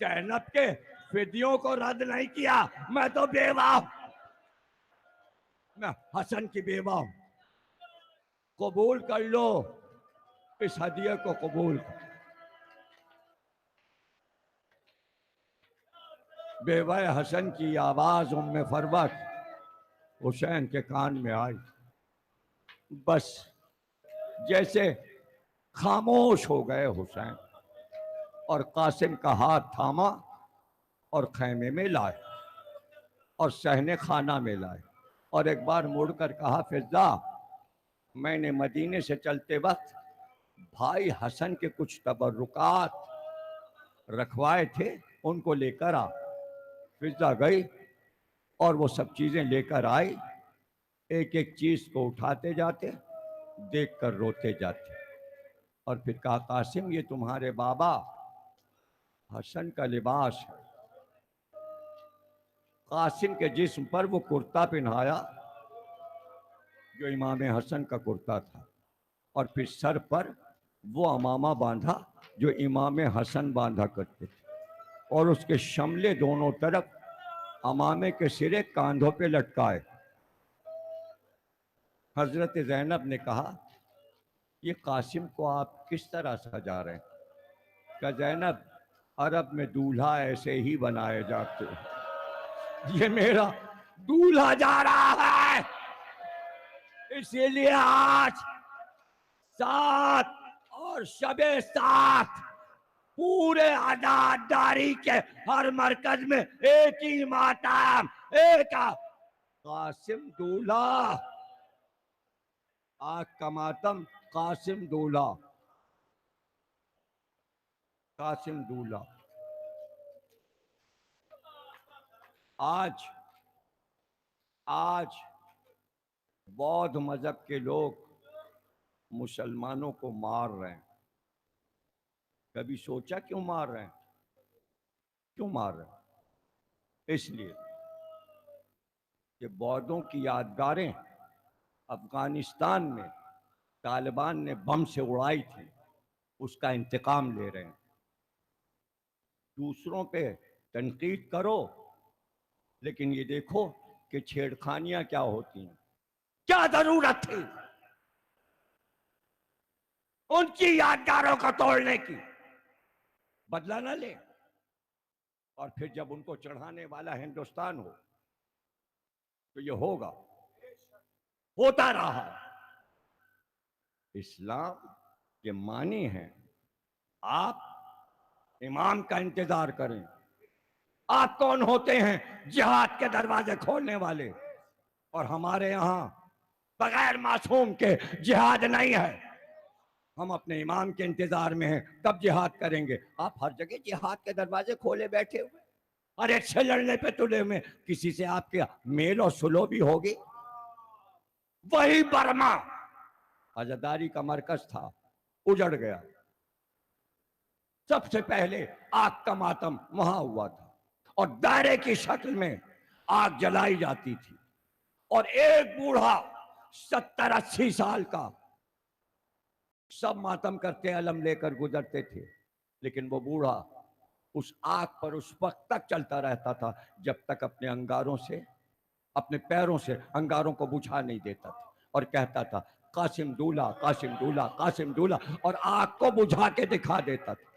زینب کے فدیوں کو رد نہیں کیا، میں تو بیوہ ہوں، میں حسن کی بیوہ ہوں، قبول کر لو، اس ہدیے کو قبول کر۔ بیوہ حسن کی آواز ام فروہ حسین کے کان میں آئی، بس جیسے خاموش ہو گئے حسین، اور قاسم کا ہاتھ تھاما اور خیمے میں لائے اور صحن خانہ میں لائے، اور ایک بار مڑ کر کہا فضہ میں نے مدینے سے چلتے وقت بھائی حسن کے کچھ تبرکات رکھوائے تھے، ان کو لے کر آ۔ فضہ گئی اور وہ سب چیزیں لے کر آئی، ایک ایک چیز کو اٹھاتے جاتے، دیکھ کر روتے جاتے، اور پھر کہا قاسم یہ تمہارے بابا حسن کا لباس ہے۔ قاسم کے جسم پر وہ کرتا پہنایا جو امام حسن کا کرتا تھا، اور پھر سر پر وہ عمامہ باندھا جو امام حسن باندھا کرتے تھے، اور اس کے شملے دونوں طرف عمامے کے سرے کاندھوں پہ لٹکائے۔ حضرت زینب نے کہا یہ قاسم کو آپ کس طرح سجا رہے ہیں؟ کہ زینب عرب میں دولہا ایسے ہی بنائے جاتے ہیں، یہ میرا دولہا جا رہا ہے، اسی لیے آج سات اور شب سات پورے عزاداری کے ہر مرکز میں ایک ہی ماتم، ایک قاسم دولہا، آج کا ماتم قاسم دولہا، قاسم دولہا۔ آج بودھ مذہب کے لوگ مسلمانوں کو مار رہے ہیں، کبھی سوچا کیوں مار رہے ہیں؟ کیوں مار رہے ہیں؟ اس لیے کہ بودھوں کی یادگاریں افغانستان میں طالبان نے بم سے اڑائی تھی، اس کا انتقام لے رہے ہیں۔ دوسروں پہ تنقید کرو، لیکن یہ دیکھو کہ چھیڑخانیاں کیا ہوتی ہیں۔ کیا ضرورت تھی ان کی یادگاروں کو توڑنے کی؟ بدلہ نہ لے، اور پھر جب ان کو چڑھانے والا ہندوستان ہو تو یہ ہوگا، ہوتا رہا۔ اسلام کے معنی ہیں آپ امام کا انتظار کریں۔ آپ کون ہوتے ہیں جہاد کے دروازے کھولنے والے؟ اور ہمارے یہاں بغیر معصوم کے جہاد نہیں ہے۔ ہم اپنے امام کے انتظار میں ہیں، کب جہاد کریں گے؟ آپ ہر جگہ جہاد کے دروازے کھولے بیٹھے ہوئے، اور ایک سے لڑنے پہ تلے میں، کسی سے آپ کے میل اور سلو بھی ہوگی؟ وہی برما عزاداری کا مرکز تھا، اجڑ گیا۔ سب سے پہلے آگ کا ماتم وہاں ہوا تھا، اور دائرے کی شکل میں آگ جلائی جاتی تھی، اور ایک بوڑھا 70-80 سال کا سب ماتم کرتے علم لے کر گزرتے تھے، لیکن وہ بوڑھا اس آگ پر اس وقت تک چلتا رہتا تھا جب تک اپنے انگاروں سے، اپنے پیروں سے انگاروں کو بجھا نہیں دیتا تھا، اور کہتا تھا قاسم دولہ، قاسم دولہ، قاسم دولہ، اور آگ کو بجھا کے دکھا دیتا تھا۔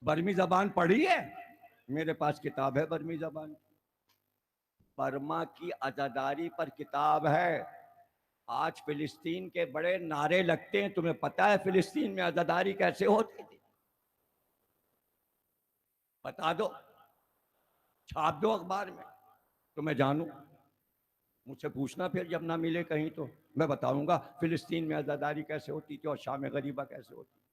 برمی زبان پڑھی ہے؟ میرے پاس کتاب ہے برمی زبان کی، برما کی عزاداری پر کتاب ہے۔ آج فلسطین کے بڑے نعرے لگتے ہیں، تمہیں پتا ہے فلسطین میں عزاداری کیسے ہوتی تھی؟ بتا دو، چھاپ دو اخبار میں تو میں جانوں۔ مجھ سے پوچھنا پھر جب نہ ملے کہیں تو میں بتاؤں گا فلسطین میں عزاداری کیسے ہوتی تھی اور شام غریبہ کیسے ہوتی تھی۔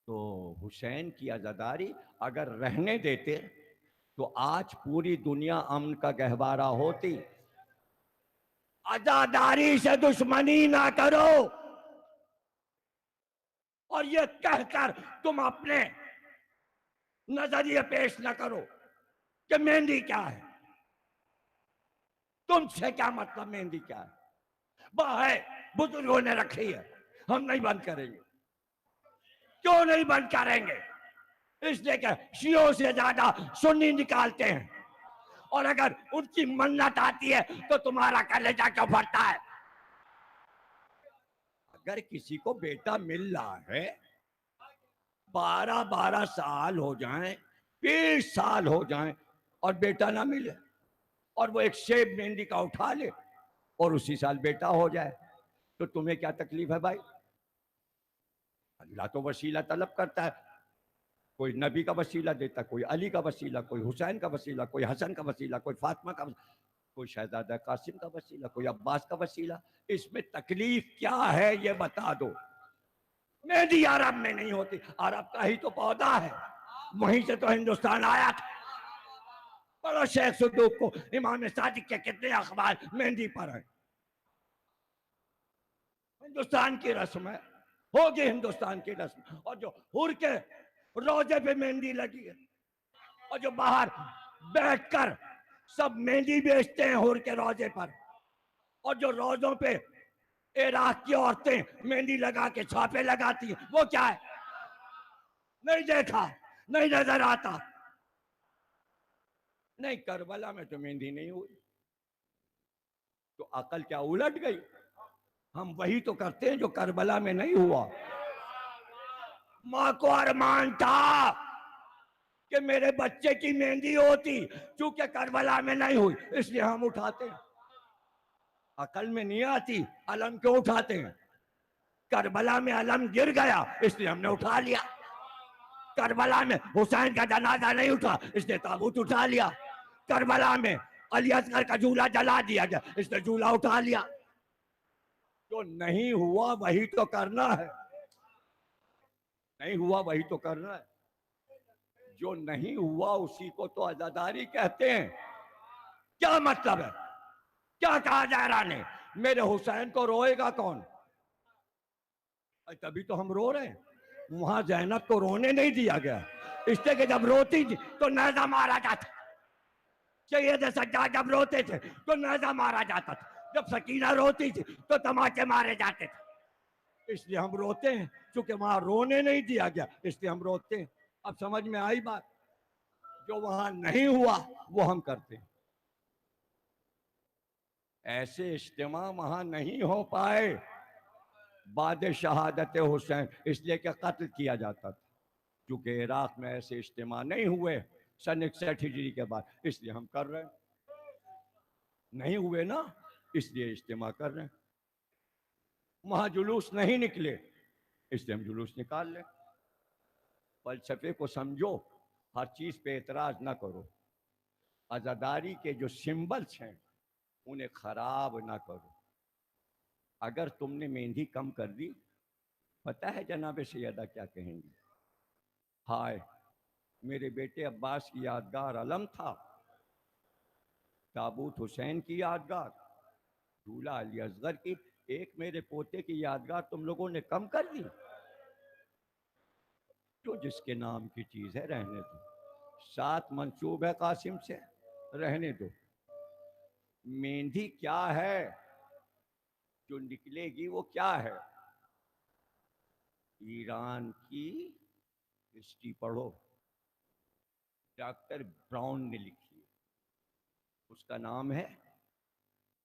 تو حسین کی عزاداری اگر رہنے دیتے تو آج پوری دنیا امن کا گہوارہ ہوتی۔ عزاداری سے دشمنی نہ کرو، اور یہ کہہ کر تم اپنے نظریے پیش نہ کرو کہ مہندی کیا ہے، تم سے کیا مطلب، مہندی کیا ہے؟ وہ ہے، بزرگوں نے رکھی ہے، ہم نہیں بند کریں گے۔ کیوں نہیں بند کریں گے؟ اس لیے کہ شیعوں سے زیادہ سنی نکالتے ہیں، اور اگر ان کی منت آتی ہے تو تمہارا کلیجہ کیوں پھٹتا ہے؟ اگر کسی کو بیٹا مل رہا ہے، 12 سال ہو جائیں، 20 سال ہو جائیں، اور بیٹا نہ ملے، اور وہ ایک شیب مہندی کا اٹھا لے اور اسی سال بیٹا ہو جائے، تو تمہیں کیا تکلیف ہے بھائی؟ اللہ تو وسیلہ طلب کرتا ہے، کوئی نبی کا وسیلہ دیتا، کوئی علی کا وسیلہ، کوئی حسین کا وسیلہ، کوئی حسن کا وسیلہ، کوئی فاطمہ کا وسیلہ، کوئی شہزادہ قاسم کا وسیلہ، کوئی عباس کا وسیلہ۔ اس میں تکلیف کیا ہے یہ بتا دو۔ مہندی عرب میں نہیں ہوتی، عرب کا ہی تو پودا ہے، وہیں سے تو ہندوستان آیا تھا۔ پڑھو شیخ صدوق کو، امام صادق کے کتنے اخبار مہندی پر ہیں۔ ہندوستان کی رسم ہے، ہوگی ہندوستان کی رسم۔ اور جو حور کے روزے پہ مہندی لگی ہے، اور جو باہر بیٹھ کر سب مہندی بیچتے ہیں حور کے روزے پر، اور جو روزوں پہ عراق کی عورتیں مہندی لگا کے چھاپے لگاتی ہیں، وہ کیا ہے؟ نہیں دیکھا، نہیں نظر آتا؟ نہیں، کربلا میں تو مہندی نہیں ہوئی، تو عقل کیا الٹ گئی؟ ہم وہی تو کرتے ہیں جو کربلا میں نہیں ہوا۔ ماں کو ارمان تھا کہ میرے بچے کی مہندی ہوتی، چونکہ کربلا میں نہیں ہوئی اس لیے ہم اٹھاتے ہیں۔ عقل میں نہیں آتی علم کیوں اٹھاتے ہیں؟ کربلا میں علم گر گیا اس لیے ہم نے اٹھا لیا۔ کربلا میں حسین کا جنازہ نہیں اٹھا اس نے تابوت اٹھا لیا۔ کربلا میں علی اصغر کا جھولا جلا دیا گیا اس نے جھولا اٹھا لیا۔ جو نہیں ہوا وہی تو کرنا ہے، نہیں ہوا وہی تو کرنا ہے۔ جو نہیں ہوا اسی کو تو عزاداری کہتے ہیں۔ کیا مطلب ہے؟ کیا کہا زہرا نے؟ میرے حسین کو روئے گا کون؟ تبھی تو ہم رو رہے ہیں۔ وہاں زینب کو رونے نہیں دیا گیا، اس لیے کہ جب روتی تھی تو نیزہ مارا جاتا، سید سجاد جب روتے تھے تو نیزہ مارا جاتا تھا، جب سکینہ روتی تھی تو تماچے مارے جاتے تھے، اس لیے ہم روتے ہیں، چونکہ وہاں رونے نہیں دیا گیا اس لیے ہم روتے ہیں۔ اب سمجھ میں آئی بات؟ جو وہاں نہیں ہوا وہ ہم کرتے ہیں۔ ایسے اجتماع وہاں نہیں ہو پائے بعد شہادت حسین، اس لیے کہ قتل کیا جاتا تھا، کیونکہ عراق میں ایسے اجتماع نہیں ہوئے سن 61 ہجری کے بعد، اس لیے ہم کر رہے ہیں۔ نہیں ہوئے نا، اس لیے اجتماع کر رہے ہیں۔ وہاں جلوس نہیں نکلے اس لیے ہم جلوس نکال لیں۔ فلسفے کو سمجھو، ہر چیز پہ اعتراض نہ کرو، عزاداری کے جو سمبلز ہیں انہیں خراب نہ کرو۔ اگر تم نے مہندی کم کر دی، پتہ ہے جناب سیدہ کیا کہیں گی؟ ہائے میرے بیٹے عباس کی یادگار علم تھا، تابوت حسین کی یادگار، دولہا علی اصغر کی، ایک میرے پوتے کی یادگار تم لوگوں نے کم کر دی۔ جو جس کے نام کی چیز ہے رہنے دو، ساتھ منسوب ہے قاسم سے، رہنے دو۔ مہندی کیا ہے جو نکلے گی؟ وہ کیا ہے؟ ایران کی ہسٹری پڑھو، ڈاکٹر براؤن نے لکھی ہے، اس کا نام ہے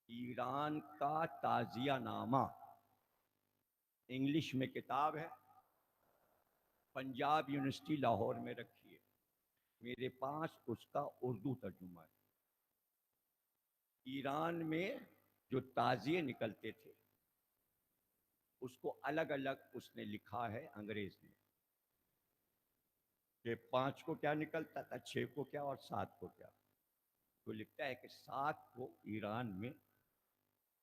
ایران کا تعزیہ نامہ، انگلش میں کتاب ہے، پنجاب یونیورسٹی لاہور میں رکھی ہے، میرے پاس اس کا اردو ترجمہ ہے۔ ایران میں جو تعزیے نکلتے تھے اس کو الگ الگ اس نے لکھا ہے انگریز نے، کہ 5 کو کیا نکلتا تھا، 6 کو کیا اور 7 کو کیا۔ تو لکھتا ہے کہ 7 کو ایران میں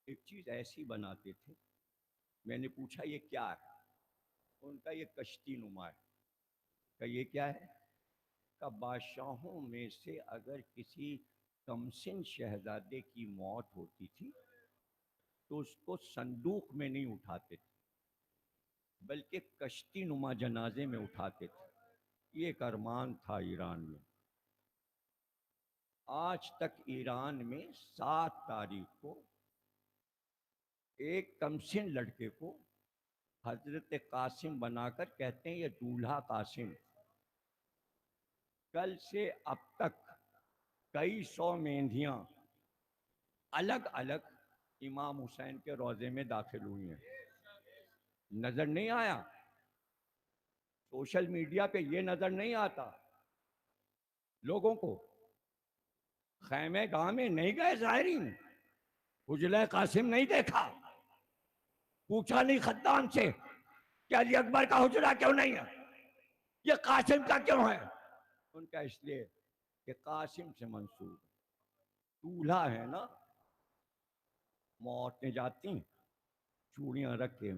ایک چیز ایسی بناتے تھے، میں نے پوچھا یہ کیا ہے؟ ان کا یہ کشتی نما ہے۔ کہ یہ کیا ہے؟ کہ بادشاہوں میں سے اگر کسی کمسن شہزادے کی موت ہوتی تھی تو اس کو صندوق میں نہیں اٹھاتے تھے بلکہ کشتی نما جنازے میں اٹھاتے تھے۔ یہ ایک ارمان تھا ایران میں۔ آج تک ایران میں 7 تاریخ کو ایک کمسن لڑکے کو حضرت قاسم بنا کر کہتے ہیں یہ دولہا قاسم۔ کل سے اب تک کئی 100 مہندیاں الگ الگ امام حسین کے روضے میں داخل ہوئی ہیں۔ نظر نہیں آیا؟ سوشل میڈیا پہ یہ نظر نہیں آتا لوگوں کو؟ خیمے گاہ میں نہیں گئے زائرین؟ حجرہ قاسم نہیں دیکھا؟ پوچھا نہیں خدام سے کہ علی اکبر کا حجرہ کیوں نہیں ہے، یہ قاسم کا کیوں ہے؟ ان کا اس لیے کہ قاسم سے منسوب دولہا ہے نا۔ عورتیں جاتی ہیں چوڑیاں رکھ کے،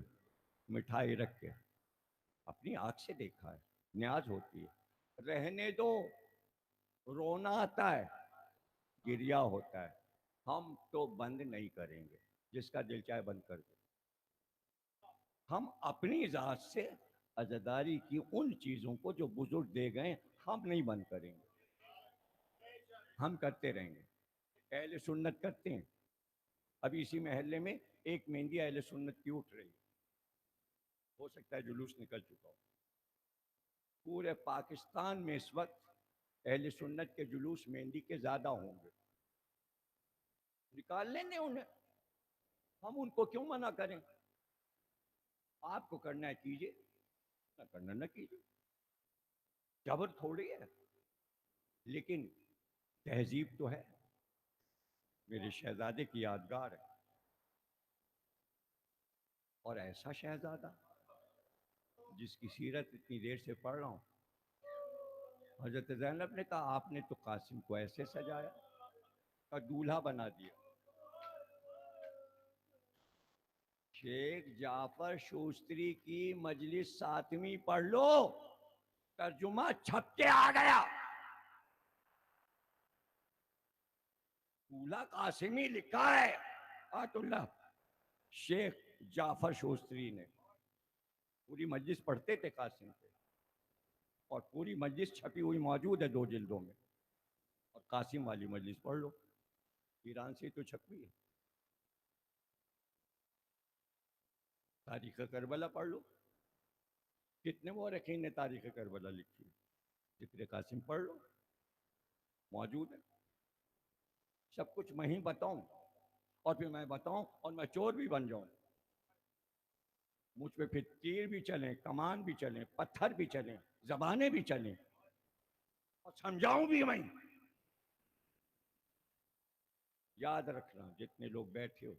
مٹھائی رکھ کے، اپنی آنکھ سے دیکھا ہے، نیاز ہوتی ہے، رہنے دو، رونا آتا ہے، گریا ہوتا ہے، ہم تو بند نہیں کریں گے، جس کا دل چاہے بند کر دے۔ ہم اپنی ذات سے عزاداری کی ان چیزوں کو جو بزرگ دے گئے ہم نہیں بند کریں گے، ہم کرتے رہیں گے۔ اہل سنت کرتے ہیں، ابھی اسی محلے میں ایک مہندی اہل سنت کی اٹھ رہی ہے، ہو سکتا ہے جلوس نکل چکا ہو۔ پورے پاکستان میں اس وقت اہل سنت کے جلوس مہندی کے زیادہ ہوں گے، نکال لیں گے انہیں، ہم ان کو کیوں منع کریں؟ آپ کو کرنا ہے کیجئے، نہ کرنا نہ کیجئے، جبر تھوڑی ہے۔ لیکن تہذیب تو ہے، میرے شہزادے کی یادگار ہے، اور ایسا شہزادہ جس کی سیرت اتنی دیر سے پڑھ رہا ہوں۔ حضرت زینب نے کہا آپ نے تو قاسم کو ایسے سجایا، کا دولہا بنا دیا۔ شیخ جعفر شوستری کی مجلس 7ویں پڑھ لو، ترجمہ چھپ کے آ گیا، دولہا قاسمی لکھا ہے، آیت اللہ، شیخ جعفر شوستری نے۔ 7ویں پڑھ لو، ترجمہ چھپ کے آ گیا، دولہا قاسمی لکھا ہے، آیت اللہ، شیخ جعفر شوستری نے۔ 7ویں پڑھ لو، ترجمہ چھپ کے آ گیا، دولہا قاسمی لکھا ہے، آیت اللہ، شیخ جعفر شوستری نے۔ پوری مجلس پڑھتے تھے قاسم پہ، اور پوری مجلس چھپی ہوئی موجود ہے 2 جلدوں میں، اور قاسم والی مجلس پڑھ لو، ایران سے تو چھپی ہے۔ تاریخ کربلا پڑھ لو، کتنے مورخین نے تاریخ کربلا لکھی ہے، ذکر قاسم پڑھ لو، موجود ہے سب کچھ۔ میں ہی بتاؤں اور پھر میں بتاؤں اور میں چور بھی بن جاؤں، مجھ پہ پھر تیر بھی چلیں، کمان بھی چلیں، پتھر بھی چلیں، زبانیں بھی چلیں، اور سمجھاؤں بھی میں۔ یاد رکھنا جتنے لوگ بیٹھے ہو،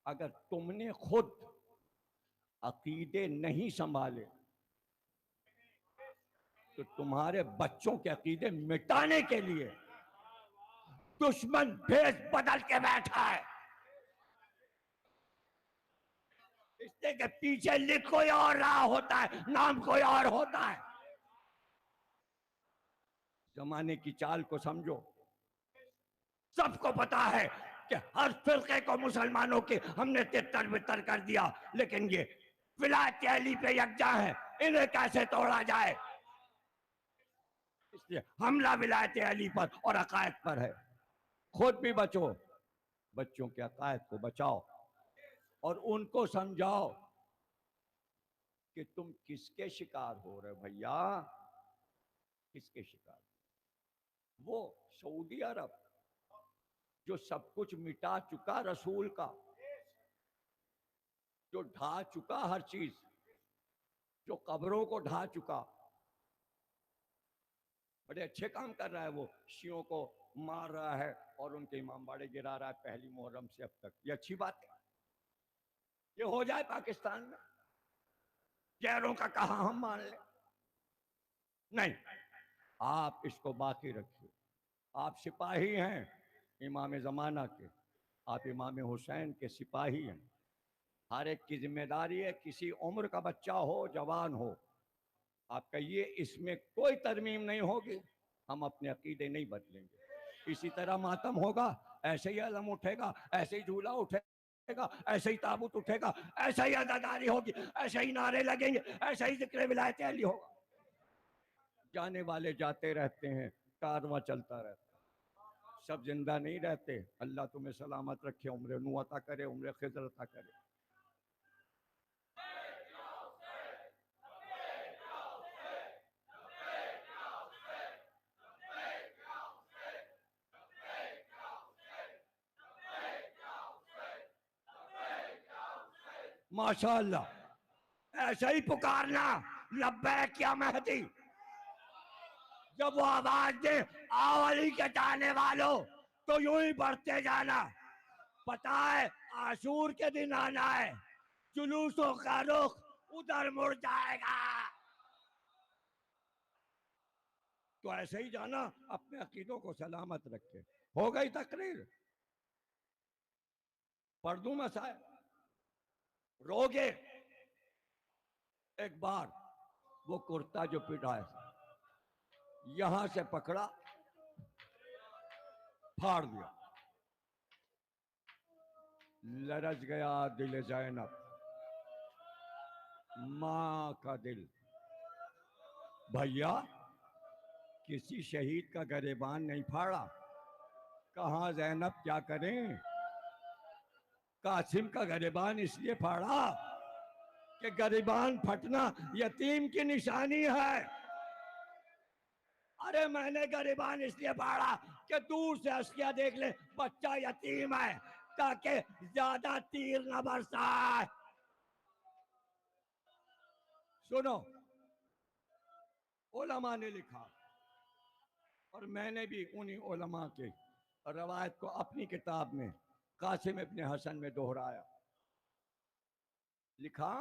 اگر تم نے خود عقیدے نہیں سنبھالے تو تمہارے بچوں کے عقیدے مٹانے کے لیے دشمن بھیس بدل کے بیٹھا ہے، اس لیے کہ پیچھے لکھ کوئی اور رہا ہوتا ہے، نام کوئی اور ہوتا ہے۔ زمانے کی چال کو سمجھو، سب کو پتا ہے کہ ہر فرقے کو مسلمانوں کے ہم نے تتر بتر کر دیا، لیکن یہ ولایت علی پہ یکجا ہے، انہیں کیسے توڑا جائے؟ اس لیے حملہ ولایت علی پر اور عقائد پر ہے۔ خود بھی بچو، بچوں کے عقائد کو بچاؤ، اور ان کو سمجھاؤ کہ تم کس کے شکار ہو رہے بھیا، کس کے شکار؟ وہ سعودی عرب جو سب کچھ مٹا چکا رسول کا، جو ڈھا چکا ہر چیز، جو قبروں کو ڈھا چکا، بڑے اچھے کام کر رہا ہے وہ، شیعوں کو مار رہا ہے اور ان کے امام باڑے گرا رہا ہے پہلی محرم سے اب تک۔ یہ اچھی بات ہے، یہ ہو جائے پاکستان میں، غیروں کا کہاں ہم مان لیں؟ نہیں، آپ اس کو باقی رکھیے۔ آپ سپاہی ہیں امام زمانہ کے، آپ امام حسین کے سپاہی ہیں۔ ہر ایک کی ذمہ داری ہے، کسی عمر کا بچہ ہو جوان ہو، آپ کہیے اس میں کوئی ترمیم نہیں ہوگی، ہم اپنے عقیدے نہیں بدلیں گے۔ اسی طرح ماتم ہوگا، ایسے ہی علم اٹھے گا، ایسے ہی جھولا اٹھے گا، ایسے ہی تابوت اٹھے گا، ایسے ہی عزاداری ہوگی، ایسے ہی نعرے لگیں گے، ایسے ہی ذکر ولایت علی ہوگا۔ جانے والے جاتے رہتے ہیں، کارواں چلتا رہتا ہے، سب زندہ نہیں رہتے۔ اللہ تمہیں سلامت رکھے، عمر نو عطا کرے، عمر خضر عطا کرے۔ ماشاءاللہ، ایسا ہی پکارنا لبیک یا مہدی، جب وہ آواز دے آؤ علی کے جانے والوں تو یوں ہی بڑھتے جانا۔ پتا ہے عاشور کے دن آنا ہے، جلوسوں کا رخ ادھر مڑ جائے گا، تو ایسے ہی جانا، اپنے عقیدوں کو سلامت رکھے۔ ہو گئی تقریر؟ پڑھ دوں مسائل؟ روگے؟ ایک بار وہ کرتا جو پٹایا یہاں سے پکڑا، پھاڑ دیا، لرز گیا دل زینب، ماں کا دل۔ بھیا کسی شہید کا گریبان نہیں پھاڑا، کہاں زینب کیا کریں؟ قاسم کا گریبان اس لیے پھاڑا کہ گریبان پھٹنا یتیم کی نشانی ہے۔ ارے میں نے گریبان اس لیے پھاڑا کہ دور سے عسکریہ دیکھ لے بچہ یتیم ہے، تاکہ زیادہ تیر نہ برسائے۔ سنو، علماء نے لکھا، اور میں نے بھی انہی علماء کے روایت کو اپنی کتاب میں قاسم ابن حسن میں دہرایا۔ لکھا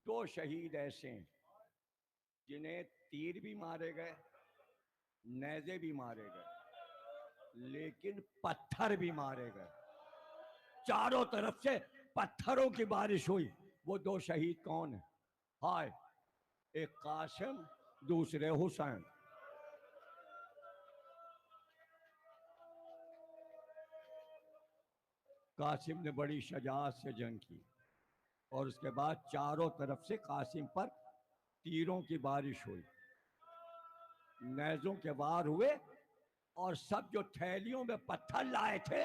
2 شہید ایسے ہیں جنہیں تیر بھی مارے گئے، نیزے بھی مارے گئے، لیکن پتھر بھی مارے گئے، چاروں طرف سے پتھروں کی بارش ہوئی۔ وہ 2 شہید کون ہیں؟ ہائے، ایک قاسم، دوسرے حسین۔ قاسم نے بڑی شجاعت سے جنگ کی، اور اس کے بعد چاروں طرف سے قاسم پر تیروں کی بارش ہوئی، نیزوں کے وار ہوئے، اور سب جو تھیلیوں میں پتھر لائے تھے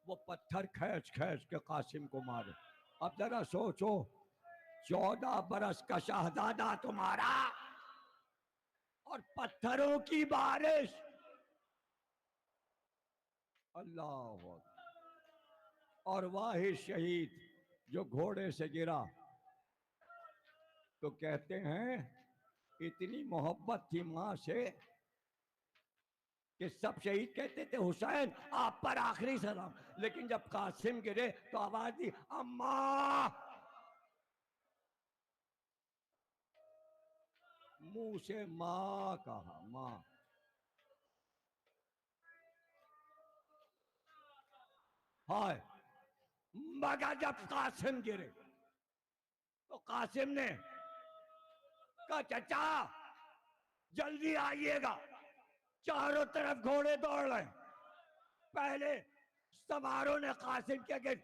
وہ پتھر کھینچ کھینچ کے قاسم کو مارے۔ اب ذرا سوچو، 14 برس کا شہزادہ تمہارا اور پتھروں کی بارش، اللہ اکبر۔ اور واحد شہید جو گھوڑے سے گرا، تو کہتے ہیں اتنی محبت تھی ماں سے کہ سب شہید کہتے تھے حسین آپ پر آخری سلام، لیکن جب قاسم گرے تو آواز دی اماں، منہ سے ماں کہا، ماں۔ ہائے، مگر جب قاسم گرے تو قاسم نے کہا چچا جلدی آئیے گا، چاروں طرف گھوڑے دوڑ رہے ہیں۔ پہلے سواروں نے قاسم کے گرد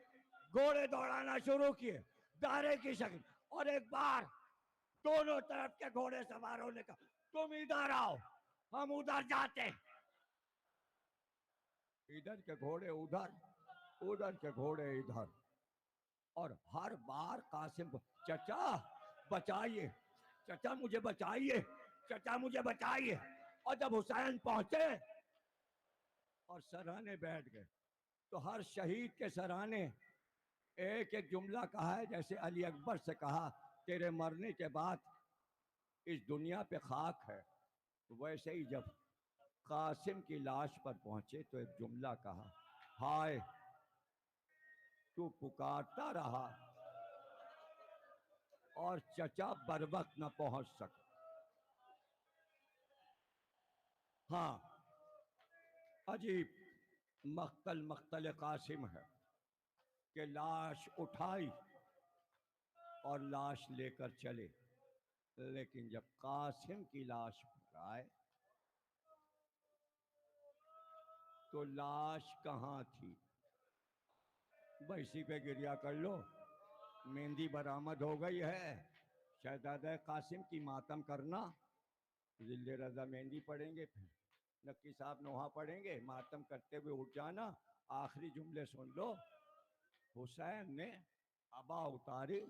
گھوڑے دوڑانا شروع کیے دائرے کی شکل، اور ایک بار دونوں طرف کے گھوڑے سواروں نے کہا تم ادھر آؤ ہم ادھر جاتے ہیں، ادھر کے گھوڑے ادھر، ادھر کے گھوڑے ادھر، اور ہر بار قاسم کو چچا بچائیے، چچا مجھے بچائیے، چچا مجھے بچائیے۔ اور جب حسین پہنچے اور سرانے بیٹھ گئے تو ہر شہید کے سرانے ایک ایک جملہ کہا ہے، جیسے علی اکبر سے کہا تیرے مرنے کے بعد اس دنیا پہ خاک ہے، ویسے ہی جب قاسم کی لاش پر پہنچے تو ایک جملہ کہا، ہائے تو پکارتا رہا اور چچا بر وقت نہ پہنچ سکا۔ ہاں، عجیب مقتل قاسم ہے کہ لاش اٹھائی اور لاش لے کر چلے، لیکن جب قاسم کی لاش پر آئے تو لاش کہاں تھی؟ اسی پہ گریا کر لو، مہندی برآمد ہو گئی ہے، شہزادہ قاسم کی ماتم کرنا، ذل رضا مہندی پڑھیں گے، پھر نقی صاحب نوحہ پڑھیں گے، ماتم کرتے ہوئے اٹھ جانا، آخری جملے سن لو، حسین نے عبا اتاری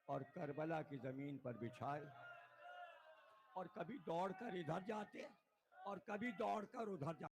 اور کربلا کی زمین پر بچھائے، اور کبھی دوڑ کر ادھر جاتے اور کبھی دوڑ کر ادھر جاتے۔